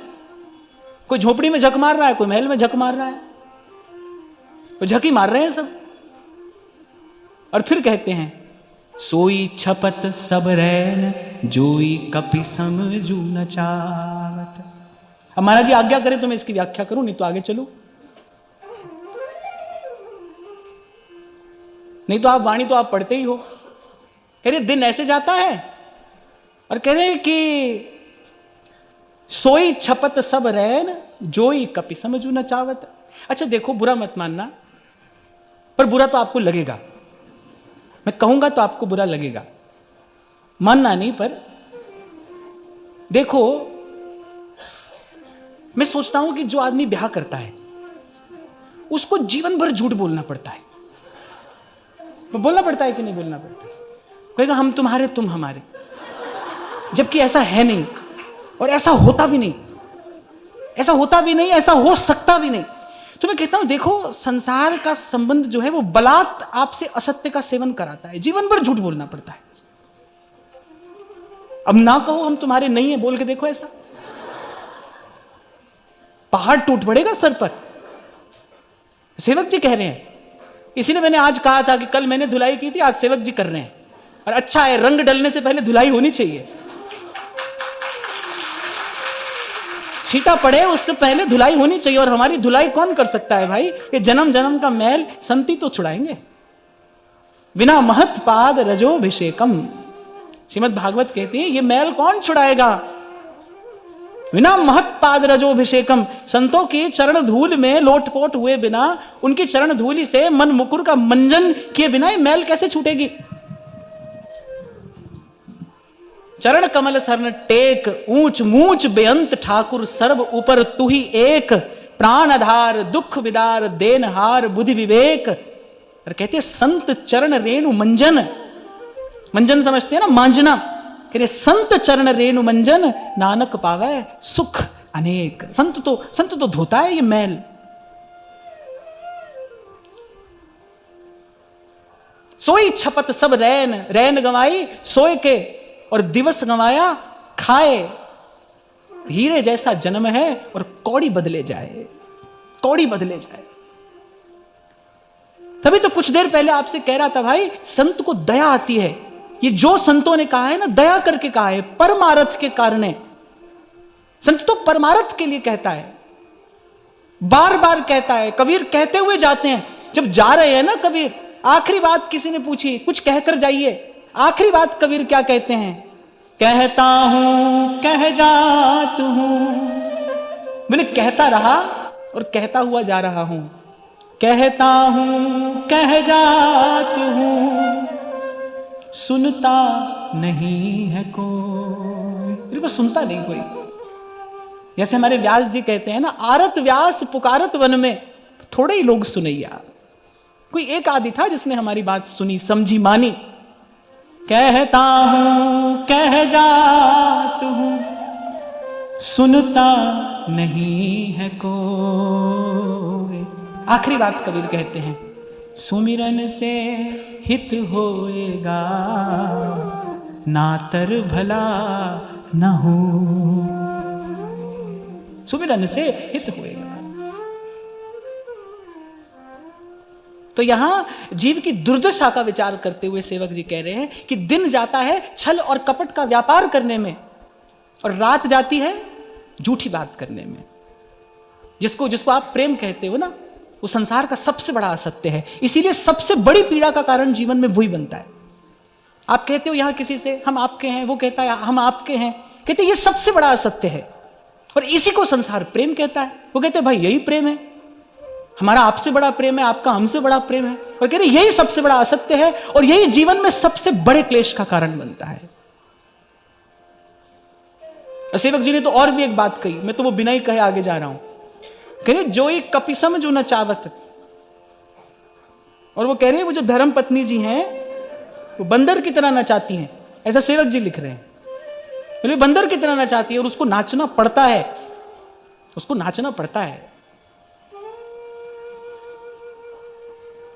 कोई झोपड़ी में झक मार रहा है, कोई महल में झक मार रहा है, तो झक ही मार रहे हैं सब। और फिर कहते हैं सोई छपत सब रैन जोई कपि समझू न चावत। अब महाराज जी आज्ञा करें तो मैं इसकी व्याख्या करूं, नहीं तो आगे चलूं। नहीं तो आप वाणी तो आप पढ़ते ही हो। कह रहे दिन ऐसे जाता है और कह रहे कि सोई छपत सब रैन जोई कपि समझू न चावत। अच्छा देखो, बुरा मत मानना, पर बुरा तो आपको लगेगा, मैं कहूंगा तो आपको बुरा लगेगा, मानना नहीं। पर देखो, मैं सोचता हूं कि जो आदमी ब्याह करता है उसको जीवन भर झूठ बोलना पड़ता है। बोलना पड़ता है कि नहीं बोलना पड़ता? कहेगा हम तुम्हारे तुम हमारे, जबकि ऐसा है नहीं और ऐसा होता भी नहीं, ऐसा होता भी नहीं, ऐसा हो सकता भी नहीं। तो मैं कहता हूं देखो, संसार का संबंध जो है वो बलात् आपसे असत्य का सेवन कराता है, जीवन भर झूठ बोलना पड़ता है। अब ना कहो हम तुम्हारे नहीं है बोल के देखो, ऐसा पहाड़ टूट पड़ेगा सर पर। सेवक जी कह रहे हैं, इसीलिए मैंने आज कहा था कि कल मैंने धुलाई की थी, आज सेवक जी कर रहे हैं। और अच्छा है, रंग डलने से पहले धुलाई होनी चाहिए, छींटा पड़े उससे पहले धुलाई होनी चाहिए। और हमारी धुलाई कौन कर सकता है भाई? ये जन्म जन्म का मैल संती तो छुड़ाएंगे। बिना महत पाद रजोभिषेकम, श्रीमद् भागवत कहती है, ये मैल कौन छुड़ाएगा? बिना महत पाद रजोभिषेकम, संतों की चरण धूल में लोटपोट हुए बिना, उनकी चरण धूलि से मन मुकुर का मंजन किए बिना ये मैल कैसे छूटेगी? चरण कमल सरन टेक, ऊंच मूच बेअंत ठाकुर सर्व ऊपर तू ही एक, प्राण आधार दुख विदार देनहार बुद्धि विवेक। और कहते संत चरण रेणु मंजन, मंजन समझते हैं ना, मांजना, कह रहे संत चरण रेणु मंजन नानक पावे सुख अनेक। संत तो धोता है ये मैल। सोई छपत सब रैन, रैन गंवाई सोए के, और दिवस गंवाया खाए। हीरे जैसा जन्म है और कौड़ी बदले जाए, कौड़ी बदले जाए। तभी तो कुछ देर पहले आपसे कह रहा था भाई, संत को दया आती है। ये जो संतों ने कहा है ना, दया करके कहा है, परमार्थ के कारण। संत तो परमार्थ के लिए कहता है, बार बार कहता है। कबीर कहते हुए जाते हैं, जब जा रहे हैं ना कबीर, आखिरी बात किसी ने पूछी, कुछ कहकर जाइए। आखिरी बात कबीर क्या कहते हैं? कहता हूं कह जात हूं। मैंने कहता रहा और कहता हुआ जा रहा हूं। कहता हूं कह जात हूं, सुनता नहीं है कोई। मेरे को सुनता नहीं कोई। जैसे हमारे व्यास जी कहते हैं ना, आरत व्यास पुकारत वन में, थोड़े ही लोग सुनैया। कोई एक आदि था जिसने हमारी बात सुनी, समझी, मानी। कहता हूं कह जात हूं, सुनता नहीं है कोई। आखिरी बात कबीर कहते हैं, सुमिरन से हित होएगा, नातर भला न हो। सुमिरन से हित होएगा। तो यहां जीव की दुर्दशा का विचार करते हुए सेवक जी कह रहे हैं कि दिन जाता है छल और कपट का व्यापार करने में, और रात जाती है झूठी बात करने में। जिसको आप प्रेम कहते हो ना, वो संसार का सबसे बड़ा असत्य है। इसीलिए सबसे बड़ी पीड़ा का कारण जीवन में वही बनता है। आप कहते हो यहां किसी से हम आपके हैं, वो कहता है हम आपके हैं, कहते ये सबसे बड़ा असत्य है। और इसी को संसार प्रेम कहता है। वो कहते हैं भाई यही प्रेम है, हमारा आपसे बड़ा प्रेम है, आपका हमसे बड़ा प्रेम है। और कह रहे यही सबसे बड़ा असत्य है, और यही जीवन में सबसे बड़े क्लेश का कारण बनता है। सेवक जी ने तो और भी एक बात कही, मैं तो वो बिना ही कहे आगे जा रहा हूं। कह रहे जो एक कपिसम जो नचावत, और वो कह रहे हैं वो जो धर्म पत्नी जी हैं वो बंदर की तरह नचाती हैं, ऐसा सेवक जी लिख रहे हैं। बंदर की तरह नचाती है और उसको नाचना पड़ता है, उसको नाचना पड़ता है।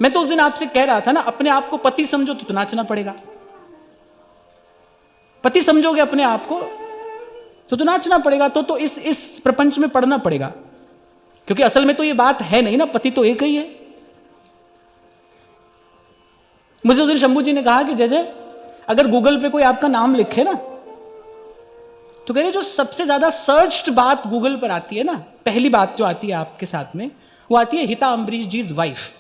मैं तो उस दिन आपसे कह रहा था ना, अपने आप को पति समझो तो नाचना पड़ेगा। पति समझोगे अपने आप को तो नाचना पड़ेगा। तो इस प्रपंच में पढ़ना पड़ेगा, क्योंकि असल में तो ये बात है नहीं ना, पति तो एक ही है। मुझे उस दिन शंभू जी ने कहा कि जैसे अगर गूगल पे कोई आपका नाम लिखे ना, तो कह रहे जो सबसे ज्यादा सर्च्ड बात गूगल पर आती है ना, पहली बात जो आती है आपके साथ में, वो आती है हिता अम्बरीश जी इज वाइफ।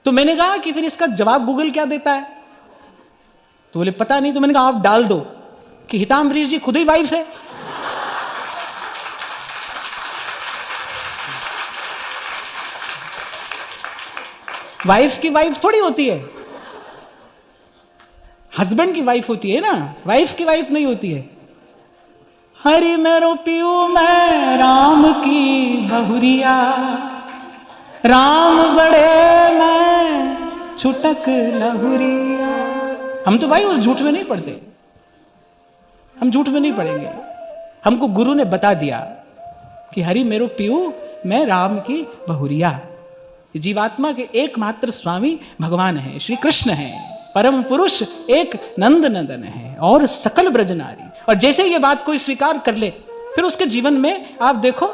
तो मैंने कहा कि फिर इसका जवाब गूगल क्या देता है? तो बोले पता नहीं। तो मैंने कहा आप डाल दो कि हिता अम्बरीश जी खुद ही वाइफ है। वाइफ की वाइफ थोड़ी होती है, हस्बैंड की वाइफ होती है ना, वाइफ की वाइफ नहीं होती है। हरि मेरो पियू मैं राम की बहुरिया, राम बड़े मैं छुटक लहुरिया। हम तो भाई उस झूठ में नहीं पड़ते, हम झूठ में नहीं पड़ेंगे। हमको गुरु ने बता दिया कि हरि मेरो पियू, मैं राम की बहुरिया। जीवात्मा के एकमात्र स्वामी भगवान है, श्री कृष्ण है, परम पुरुष एक नंद नंदन है और सकल ब्रजनारी। और जैसे ये बात कोई स्वीकार कर ले, फिर उसके जीवन में आप देखो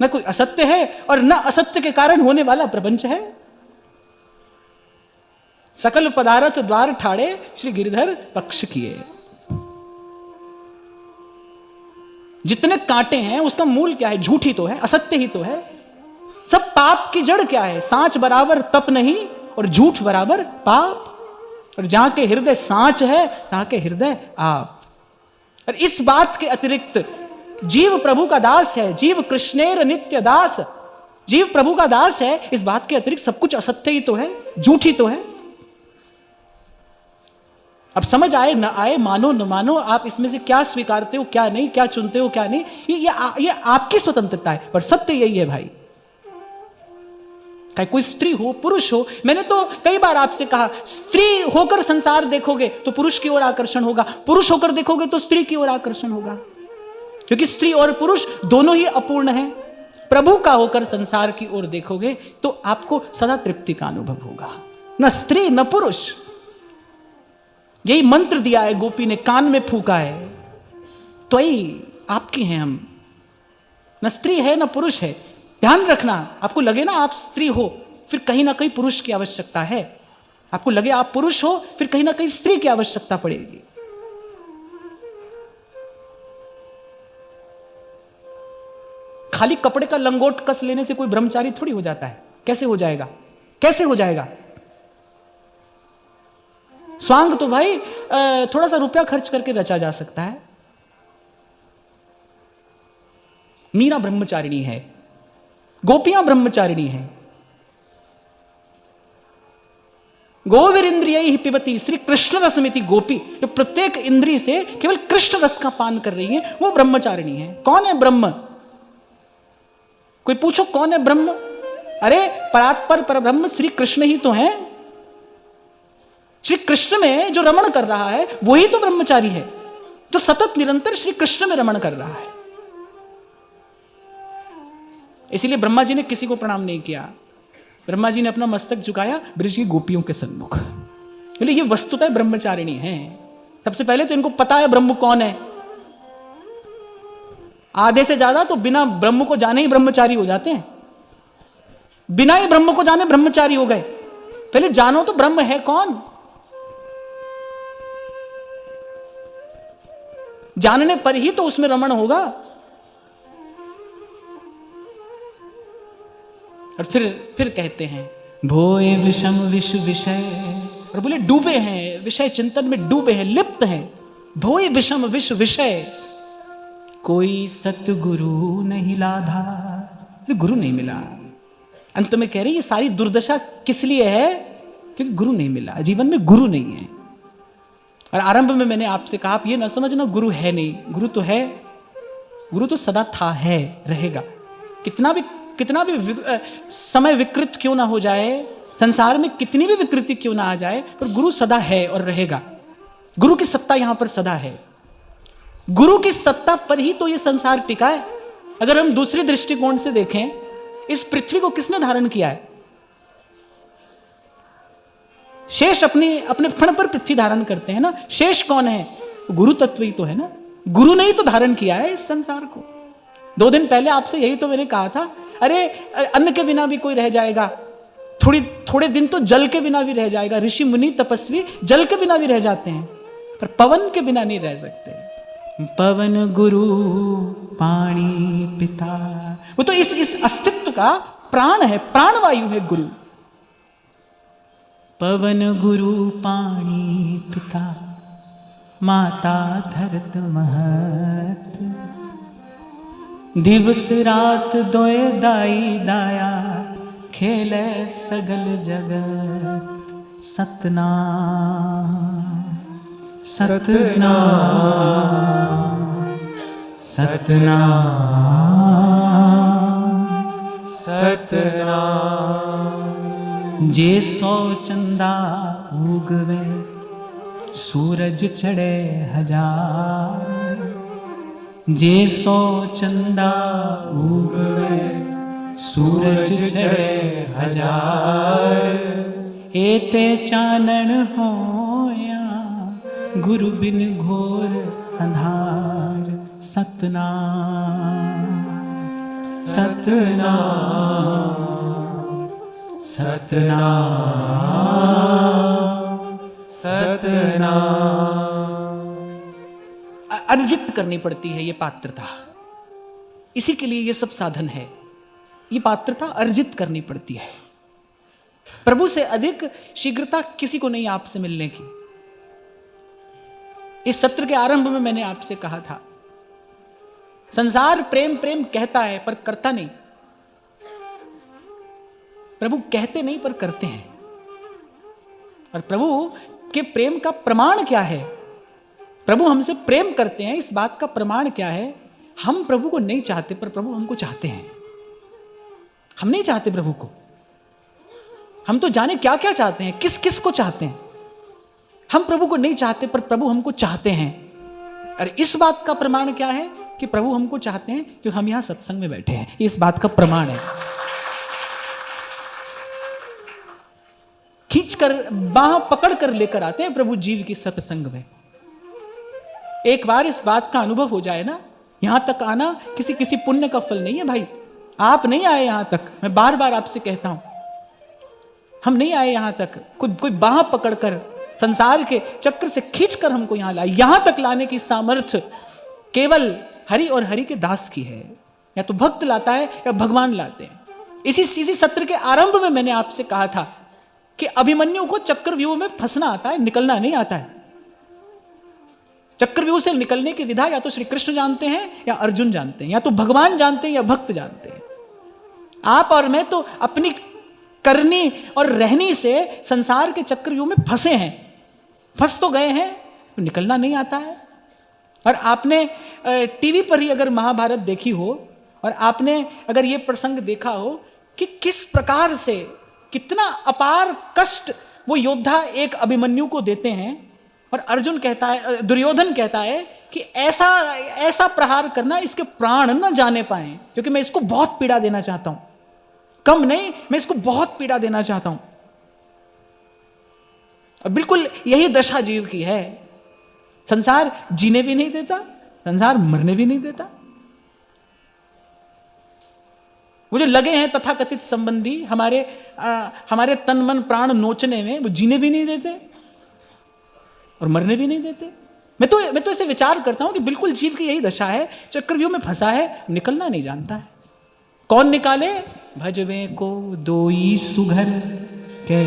न कोई असत्य है और न असत्य के कारण होने वाला प्रपंच है। सकल पदार्थ द्वार ठाड़े श्री गिरधर पक्ष किए। जितने कांटे हैं उसका मूल क्या है? झूठ ही तो है, असत्य ही तो है। सब पाप की जड़ क्या है? सांच बराबर तप नहीं और झूठ बराबर पाप। और जहां के हृदय सांच है तहां के हृदय आप। और इस बात के अतिरिक्त जीव प्रभु का दास है, जीव कृष्णेर नित्य दास, जीव प्रभु का दास है। इस बात के अतिरिक्त सब कुछ असत्य ही तो है, झूठ ही तो है। अब समझ आए न आए, मानो न मानो, आप इसमें से क्या स्वीकारते हो क्या नहीं, क्या चुनते हो क्या नहीं, ये आपकी स्वतंत्रता है। पर सत्य यही है भाई, चाहे कोई स्त्री हो पुरुष हो। मैंने तो कई बार आपसे कहा, स्त्री होकर संसार देखोगे तो पुरुष की ओर आकर्षण होगा, पुरुष होकर देखोगे तो स्त्री की ओर आकर्षण होगा, क्योंकि स्त्री और पुरुष दोनों ही अपूर्ण हैं। प्रभु का होकर संसार की ओर देखोगे तो आपको सदा तृप्ति का अनुभव होगा, न स्त्री न पुरुष। यही मंत्र दिया है गोपी ने, कान में फूका है, तो ही आपकी हैं हम, न स्त्री है न पुरुष है। ध्यान रखना, आपको लगे ना आप स्त्री हो, फिर कहीं ना कहीं पुरुष की आवश्यकता है। आपको लगे आप पुरुष हो, फिर कहीं ना कहीं स्त्री की आवश्यकता पड़ेगी। खाली कपड़े का लंगोट कस लेने से कोई ब्रह्मचारी थोड़ी हो जाता है। कैसे हो जाएगा? कैसे हो जाएगा? स्वांग तो भाई थोड़ा सा रुपया खर्च करके रचा जा सकता है। मीरा ब्रह्मचारिणी है, गोपियां ब्रह्मचारिणी हैं। गोविर इंद्रिय ही पिबती श्री कृष्ण रसमिति गोपी, तो प्रत्येक इंद्रिय से केवल कृष्ण रस का पान कर रही है, वो ब्रह्मचारिणी है। कौन है ब्रह्म? कोई पूछो कौन है ब्रह्म? अरे परात्पर परब्रह्म श्री कृष्ण ही तो है। श्री कृष्ण में जो रमण कर रहा है वही तो ब्रह्मचारी है, जो सतत निरंतर श्री कृष्ण में रमण कर रहा है। इसीलिए ब्रह्मा जी ने किसी को प्रणाम नहीं किया। ब्रह्मा जी ने अपना मस्तक झुकाया ब्रज की गोपियों के सन्मुख। बोले ये वस्तुतः ब्रह्मचारिणी हैं। सबसे पहले तो इनको पता है ब्रह्म कौन है। आधे से ज्यादा तो बिना ब्रह्म को जाने ही ब्रह्मचारी हो जाते हैं, बिना ही ब्रह्म को जाने ब्रह्मचारी हो गए। पहले जानो तो ब्रह्म है कौन। जानने पर ही तो उसमें रमण होगा। और फिर कहते हैं भोए विषम विश्व विषय, और बोले डूबे हैं, विषय चिंतन में डूबे हैं, लिप्त हैं। भोए विषम विश्व विषय, कोई सतगुरु नहीं लाधा। गुरु नहीं मिला। अंत में कह रहे ये सारी दुर्दशा किस लिए है? क्योंकि गुरु नहीं मिला, जीवन में गुरु नहीं है। और आरंभ में मैंने आपसे कहा आप ये ना समझना गुरु है नहीं, गुरु तो है। गुरु तो सदा था, है, रहेगा। कितना भी समय विकृत क्यों ना हो जाए, संसार में कितनी भी विकृति क्यों ना आ जाए, पर गुरु सदा है और रहेगा। गुरु की सत्ता यहां पर सदा है। गुरु की सत्ता पर ही तो ये संसार टिका है। अगर हम दूसरे दृष्टिकोण से देखें, इस पृथ्वी को किसने धारण किया है? शेष अपने फण पर पृथ्वी धारण करते हैं ना। शेष कौन है? गुरु तत्व ही तो है ना। गुरु ने ही तो धारण किया है इस संसार को। 2 दिन पहले आपसे यही तो मैंने कहा था, अरे अन्न के बिना भी कोई रह जाएगा, थोड़े दिन तो जल के बिना भी रह जाएगा। ऋषि मुनि तपस्वी जल के बिना भी रह जाते हैं, पर पवन के बिना नहीं रह सकते। पवन गुरु पानी पिता, वो तो इस अस्तित्व का प्राण है, प्राणवायु है गुरु। पवन गुरु पानी पिता, माता धरत महत, दिवस रात दोए दाई दाया, खेले सगल जगत। सतनाम सतनाम सतनाम सतनाम सतनाम। जे सौ चंदा उगवे सूरज चढ़े हजार, जे सौ चंदा उगवे सूरज चढ़े हजार, एते चानन होया गुरु बिन घोर अंधार। सतनाम सतनाम सतनाम सतनाम। अर्जित करनी पड़ती है ये पात्रता, इसी के लिए ये सब साधन है। ये पात्रता अर्जित करनी पड़ती है। प्रभु से अधिक शीघ्रता किसी को नहीं आपसे मिलने की। इस सत्र के आरंभ में मैंने आपसे कहा था, संसार प्रेम प्रेम कहता है पर करता नहीं। प्रभु कहते नहीं पर करते हैं। और प्रभु के प्रेम का प्रमाण क्या है? प्रभु हमसे प्रेम करते हैं, इस बात का प्रमाण क्या है? हम प्रभु को नहीं चाहते पर प्रभु हमको चाहते हैं। हम नहीं चाहते प्रभु को, हम तो जाने क्या क्या चाहते हैं, किस किस को चाहते हैं। हम प्रभु को नहीं चाहते पर प्रभु हमको चाहते हैं। और इस बात का प्रमाण क्या है कि प्रभु हमको चाहते हैं कि हम यहां सत्संग में बैठे हैं। इस बात का प्रमाण है। खींचकर बाह पकड़ कर लेकर आते हैं प्रभु जीव की सत्संग में। एक बार इस बात का अनुभव हो जाए ना, यहां तक आना किसी किसी पुण्य का फल नहीं है भाई। आप नहीं आए यहां तक, मैं बार बार आपसे कहता हूं, हम नहीं आए यहां तक। कोई बाह पकड़कर संसार के चक्र से खींचकर हमको यहां लाए। यहां तक लाने की सामर्थ्य केवल हरि और हरि के दास की है। या तो भक्त लाता है या भगवान लाते हैं। इसी सत्र के आरंभ में मैंने आपसे कहा था कि अभिमन्यु को चक्रव्यूह में फंसना आता है, निकलना नहीं आता है। चक्रव्यूह से निकलने की विधा या तो श्री कृष्ण जानते हैं या अर्जुन जानते हैं, या तो भगवान जानते हैं या भक्त जानते हैं। आप और मैं तो अपनी करनी और रहनी से संसार के चक्रव्यूह में फंसे हैं। फंस तो गए हैं, निकलना नहीं आता है। और आपने टीवी पर ही अगर महाभारत देखी हो और आपने अगर ये प्रसंग देखा हो कि किस प्रकार से कितना अपार कष्ट वो योद्धा एक अभिमन्यु को देते हैं, और अर्जुन कहता है, दुर्योधन कहता है कि ऐसा ऐसा प्रहार करना इसके प्राण न जाने पाए, क्योंकि मैं इसको बहुत पीड़ा देना चाहता हूं। कम नहीं, मैं इसको बहुत पीड़ा देना चाहता हूं। और बिल्कुल यही दशा जीव की है। संसार जीने भी नहीं देता, संसार मरने भी नहीं देता। वो जो लगे हैं तथाकथित संबंधी हमारे तन मन प्राण नोचने में, वो जीने भी नहीं देते और मरने भी नहीं देते। मैं तो ऐसे विचार करता हूं कि बिल्कुल जीव की यही दशा है। चक्रव्यूह में फंसा है, निकलना नहीं जानता है। कौन निकाले? भजवे को दोई सुघर के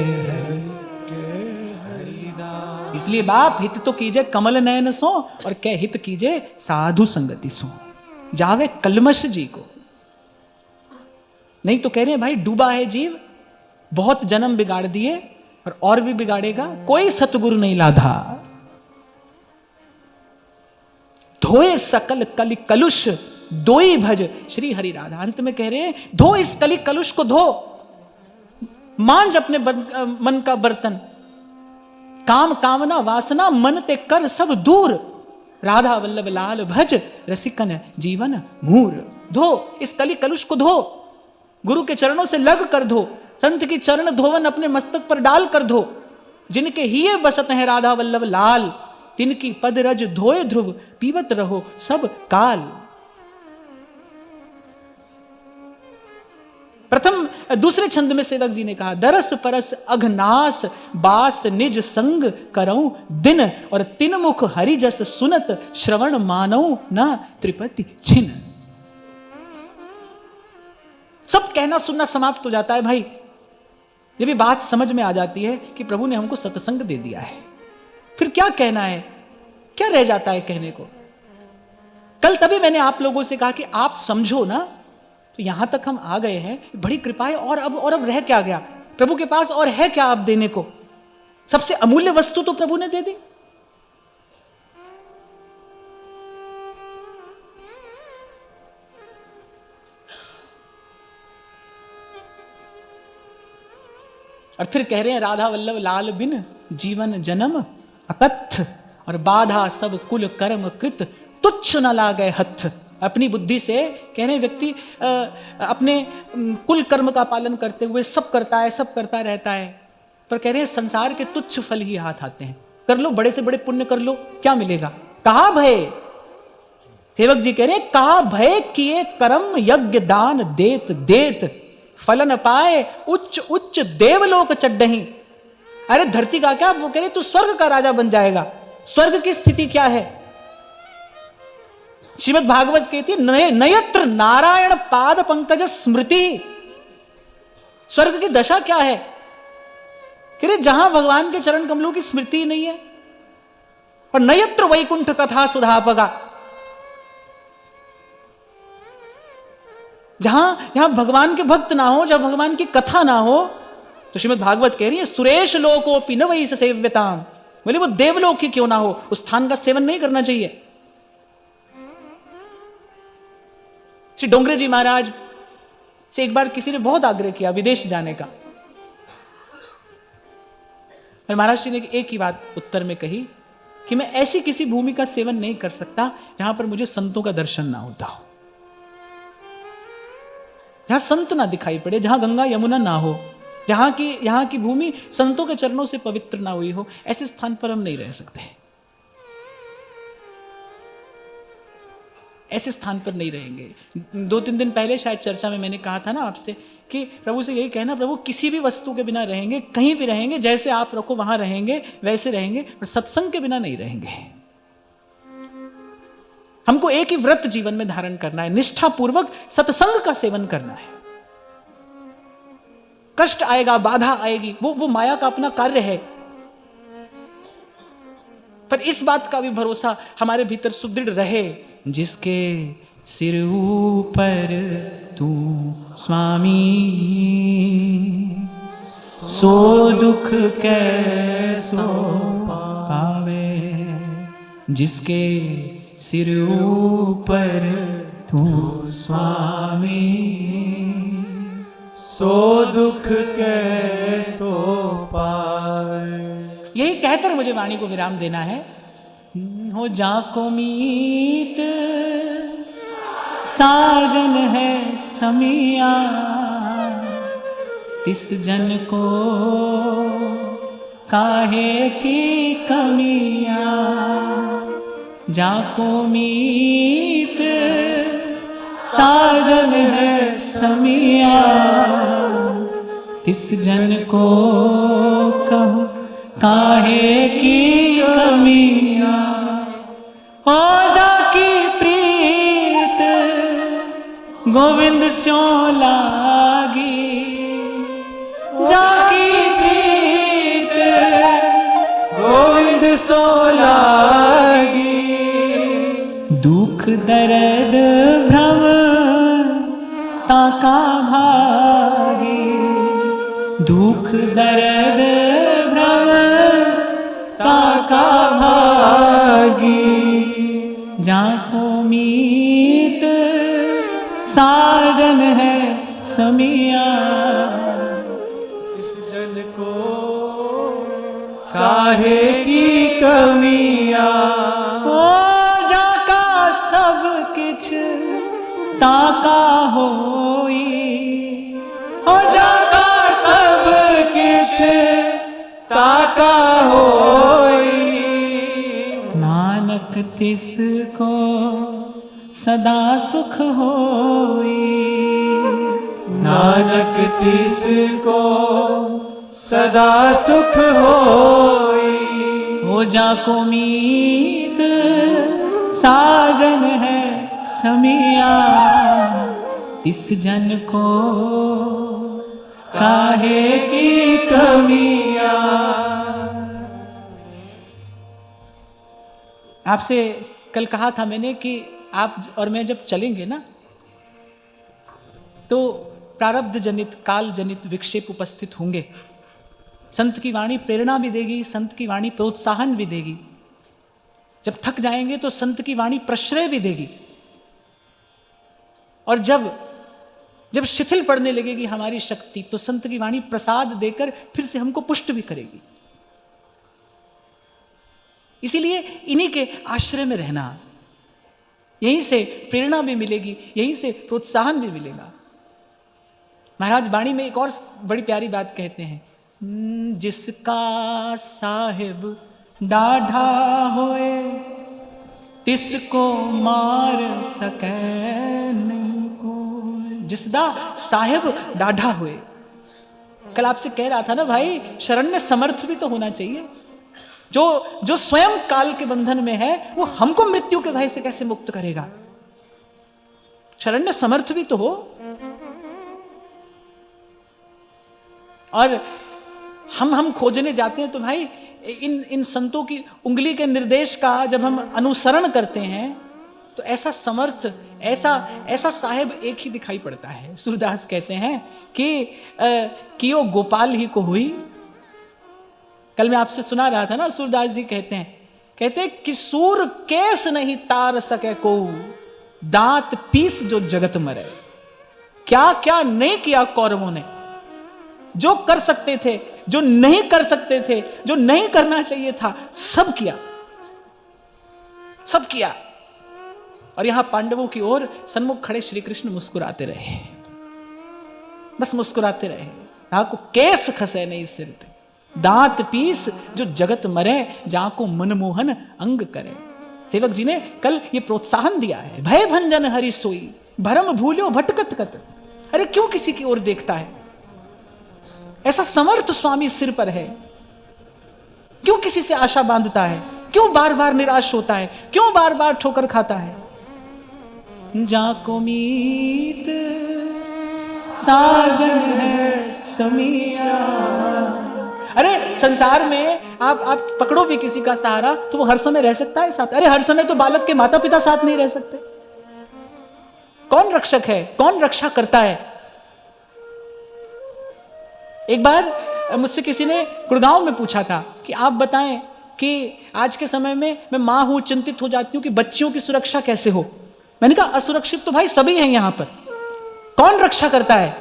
हरिदास। इसलिए बाप हित तो कीजे कमल नयन सो, और क्या हित कीजे साधु संगति सो। जावे कलमश जी को। नहीं तो कह रहे हैं भाई डूबा है जीव, बहुत जन्म बिगाड़ दिए और भी बिगाड़ेगा, कोई सतगुरु नहीं लाधा। धोए सकल कलि कलुष दोई भज श्री हरि राधा। अंत में कह रहे हैं धो इस कलि कलुष को, धो, मांझ अपने मन का बर्तन, काम कामना वासना मन ते कर सब दूर, राधा वल्लभ लाल भज रसिकन जीवन मूर। धो इस कलि कलुष को, धो, गुरु के चरणों से लग कर धो, संत की चरण धोवन अपने मस्तक पर डाल कर धो। जिनके हिये बसत हैं राधा वल्लभ लाल, तिनकी पद रज धोए ध्रुव पीवत रहो सब काल। प्रथम दूसरे छंद में सेवक जी ने कहा, दरस परस अघनास बास निज संग करऊं दिन, और तिन मुख हरि जस सुनत श्रवण मानऊ न त्रिपति छिन। सब कहना सुनना समाप्त हो जाता है भाई। ये भी बात समझ में आ जाती है कि प्रभु ने हमको सत्संग दे दिया है, फिर क्या कहना है, क्या रह जाता है कहने को। कल तभी मैंने आप लोगों से कहा कि आप समझो ना, तो यहां तक हम आ गए हैं, बड़ी कृपा है। और अब रह क्या गया प्रभु के पास, और है क्या आप देने को? सबसे अमूल्य वस्तु तो प्रभु ने दे दी। और फिर कह रहे हैं राधा वल्लभ लाल बिन जीवन जन्म अकथ, और बाधा सब कुल कर्म कृत तुच्छ न लागे हथ। अपनी बुद्धि से कह रहे हैं व्यक्ति अपने कुल कर्म का पालन करते हुए सब करता है, सब करता रहता है, पर कह रहे हैं संसार के तुच्छ फल ही हाथ आते हैं। कर लो बड़े से बड़े पुण्य कर लो, क्या मिलेगा? कहा भय, सेवक जी कह रहे हैं कहा भय किए कर्म यज्ञ दान देत देत, फलन पाए उच्च उच्च देवलोक चड्डही। अरे धरती का क्या, वो कह रहे तू स्वर्ग का राजा बन जाएगा। स्वर्ग की स्थिति क्या है? श्रीमद् भागवत कहती है नयत्र नारायण पाद पंकज स्मृति। स्वर्ग की दशा क्या है? कह रहे जहां भगवान के चरण कमलों की स्मृति नहीं है। और नयत्र वैकुंठ कथा सुधापगा, जहां भगवान के भक्त ना हो, जहां भगवान की कथा ना हो, तो श्रीमद् भागवत कह रही है सुरेश लोकोपि न वै सेव्यताम। बोले वो देवलोक ही क्यों ना हो, उस स्थान का सेवन नहीं करना चाहिए। श्री डोंगरे जी महाराज से एक बार किसी ने बहुत आग्रह किया विदेश जाने का, और महाराज जी ने एक ही बात उत्तर में कही कि मैं ऐसी किसी भूमि का सेवन नहीं कर सकता जहां पर मुझे संतों का दर्शन ना होता हो, जहां संत ना दिखाई पड़े, जहां गंगा यमुना ना हो, यहाँ की भूमि संतों के चरणों से पवित्र ना हुई हो, ऐसे स्थान पर हम नहीं रह सकते। ऐसे स्थान पर नहीं रहेंगे। 2-3 दिन पहले शायद चर्चा में मैंने कहा था ना आपसे कि प्रभु से यही कहना, प्रभु किसी भी वस्तु के बिना रहेंगे, कहीं भी रहेंगे, जैसे आप रखो वहां रहेंगे, वैसे रहेंगे, पर सत्संग के बिना नहीं रहेंगे। हमको एक ही व्रत जीवन में धारण करना है, निष्ठापूर्वक सत्संग का सेवन करना है। कष्ट आएगा, बाधा आएगी, वो माया का अपना कार्य है, पर इस बात का भी भरोसा हमारे भीतर सुदृढ़ रहे, जिसके सिर ऊपर तू स्वामी, सो दुख कैसो पावे। जिसके सिर ऊपर तू स्वामी, सो दुख कैसो पावे। यही कहकर मुझे वाणी को विराम देना है। हो जाको मीत साजन है समिया, तिस जन को काहे की कमिया। जाको मीत साजन है समिया, तिस जन को कहो काहे की कमिया। हो जाकी प्रीत गोविंद स्यों लागी, जाकी प्रीत गोविंद सो लागी। दुख दर्द भ्रम ताका भागी, दुख दर्द भ्रम ताका भागी। जाको मीत साजन है समिया, इस जन को काहे की कमिया। ओ जाका सब किछ ताका होई, हो जाका सब किछ ताका होई। नानक तिसको सदा सुख होई, नानक तिसको सदा सुख होई। हो जाको मीत साजन है समिया, इस जन को काहे की कमिया। आपसे कल कहा था मैंने कि आप और मैं जब चलेंगे ना, तो प्रारब्ध जनित काल जनित विक्षेप उपस्थित होंगे। संत की वाणी प्रेरणा भी देगी, संत की वाणी प्रोत्साहन भी देगी। जब थक जाएंगे तो संत की वाणी प्रश्रय भी देगी। और जब जब शिथिल पड़ने लगेगी हमारी शक्ति, तो संत की वाणी प्रसाद देकर फिर से हमको पुष्ट भी करेगी। इसीलिए इन्हीं के आश्रय में रहना, यहीं से प्रेरणा भी मिलेगी, यहीं से प्रोत्साहन भी मिलेगा। महाराज वाणी में एक और बड़ी प्यारी बात कहते हैं, जिसका साहिब डाढ़ा होए तिसको मार सके नहीं को। जिसदा साहिब डाढ़ा होए, कल आपसे कह रहा था ना भाई, शरण में समर्थ भी तो होना चाहिए। जो स्वयं काल के बंधन में है वो हमको मृत्यु के भय से कैसे मुक्त करेगा? शरण में समर्थ भी तो हो। और हम खोजने जाते हैं तो भाई इन संतों की उंगली के निर्देश का जब हम अनुसरण करते हैं तो ऐसा समर्थ, ऐसा साहेब एक ही दिखाई पड़ता है। सूरदास कहते हैं कि कियो गोपाल ही को हुई। कल मैं आपसे सुना रहा था ना, सूरदास जी कहते कि सूर केस नहीं तार सके को, दांत पीस जो जगत मरे। क्या क्या नहीं किया कौरवों ने, जो कर सकते थे, जो नहीं कर सकते थे, जो नहीं करना चाहिए था, सब किया, सब किया। और यहां पांडवों की ओर सन्मुख खड़े श्री कृष्ण मुस्कुराते रहे, बस मुस्कुराते रहे। को केस खसे नहीं सिर पे, दांत पीस जो जगत मरे, जाको मनमोहन अंग करे। सेवक जी ने कल ये प्रोत्साहन दिया है, भय भंजन हरि सोई, भरम भूल्यो भटकत कत। अरे क्यों किसी की ओर देखता है? ऐसा समर्थ स्वामी सिर पर है, क्यों किसी से आशा बांधता है? क्यों बार बार निराश होता है? क्यों बार बार ठोकर खाता है? जाको मीत साजन है समिया। अरे संसार में आप पकड़ो भी किसी का सहारा तो वो हर समय रह सकता है साथ। अरे हर समय तो बालक के माता पिता साथ नहीं रह सकते। कौन रक्षक है, कौन रक्षा करता है? एक बार मुझसे किसी ने गुड़गांव में पूछा था कि आप बताएं कि आज के समय में मैं मां हूं, चिंतित हो जाती हूं कि बच्चियों की सुरक्षा कैसे हो। मैंने कहा असुरक्षित तो भाई सभी हैं यहां पर, कौन रक्षा करता है?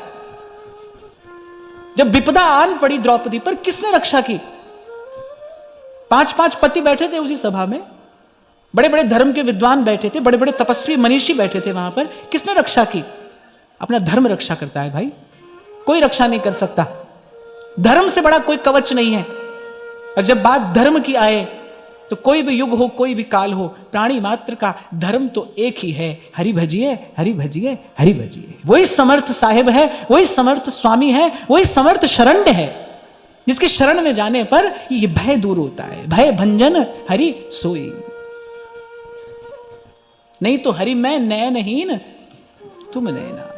जब विपदा आन पड़ी द्रौपदी पर, किसने रक्षा की? 5-5 पति बैठे थे उसी सभा में, बड़े बड़े धर्म के विद्वान बैठे थे, बड़े बड़े तपस्वी मनीषी बैठे थे वहां पर। किसने रक्षा की? अपना धर्म रक्षा करता है भाई, कोई रक्षा नहीं कर सकता। धर्म से बड़ा कोई कवच नहीं है। और जब बात धर्म की आए तो कोई भी युग हो, कोई भी काल हो, प्राणी मात्र का धर्म तो एक ही है, हरि भजिए, हरि भजिए, हरि भजिए। वही समर्थ साहिब है, वही समर्थ स्वामी है, वही समर्थ शरण्य है, जिसके शरण में जाने पर ये भय दूर होता है। भय भंजन हरि सोई। नहीं तो हरि मैं नयनहीन तुम नैना।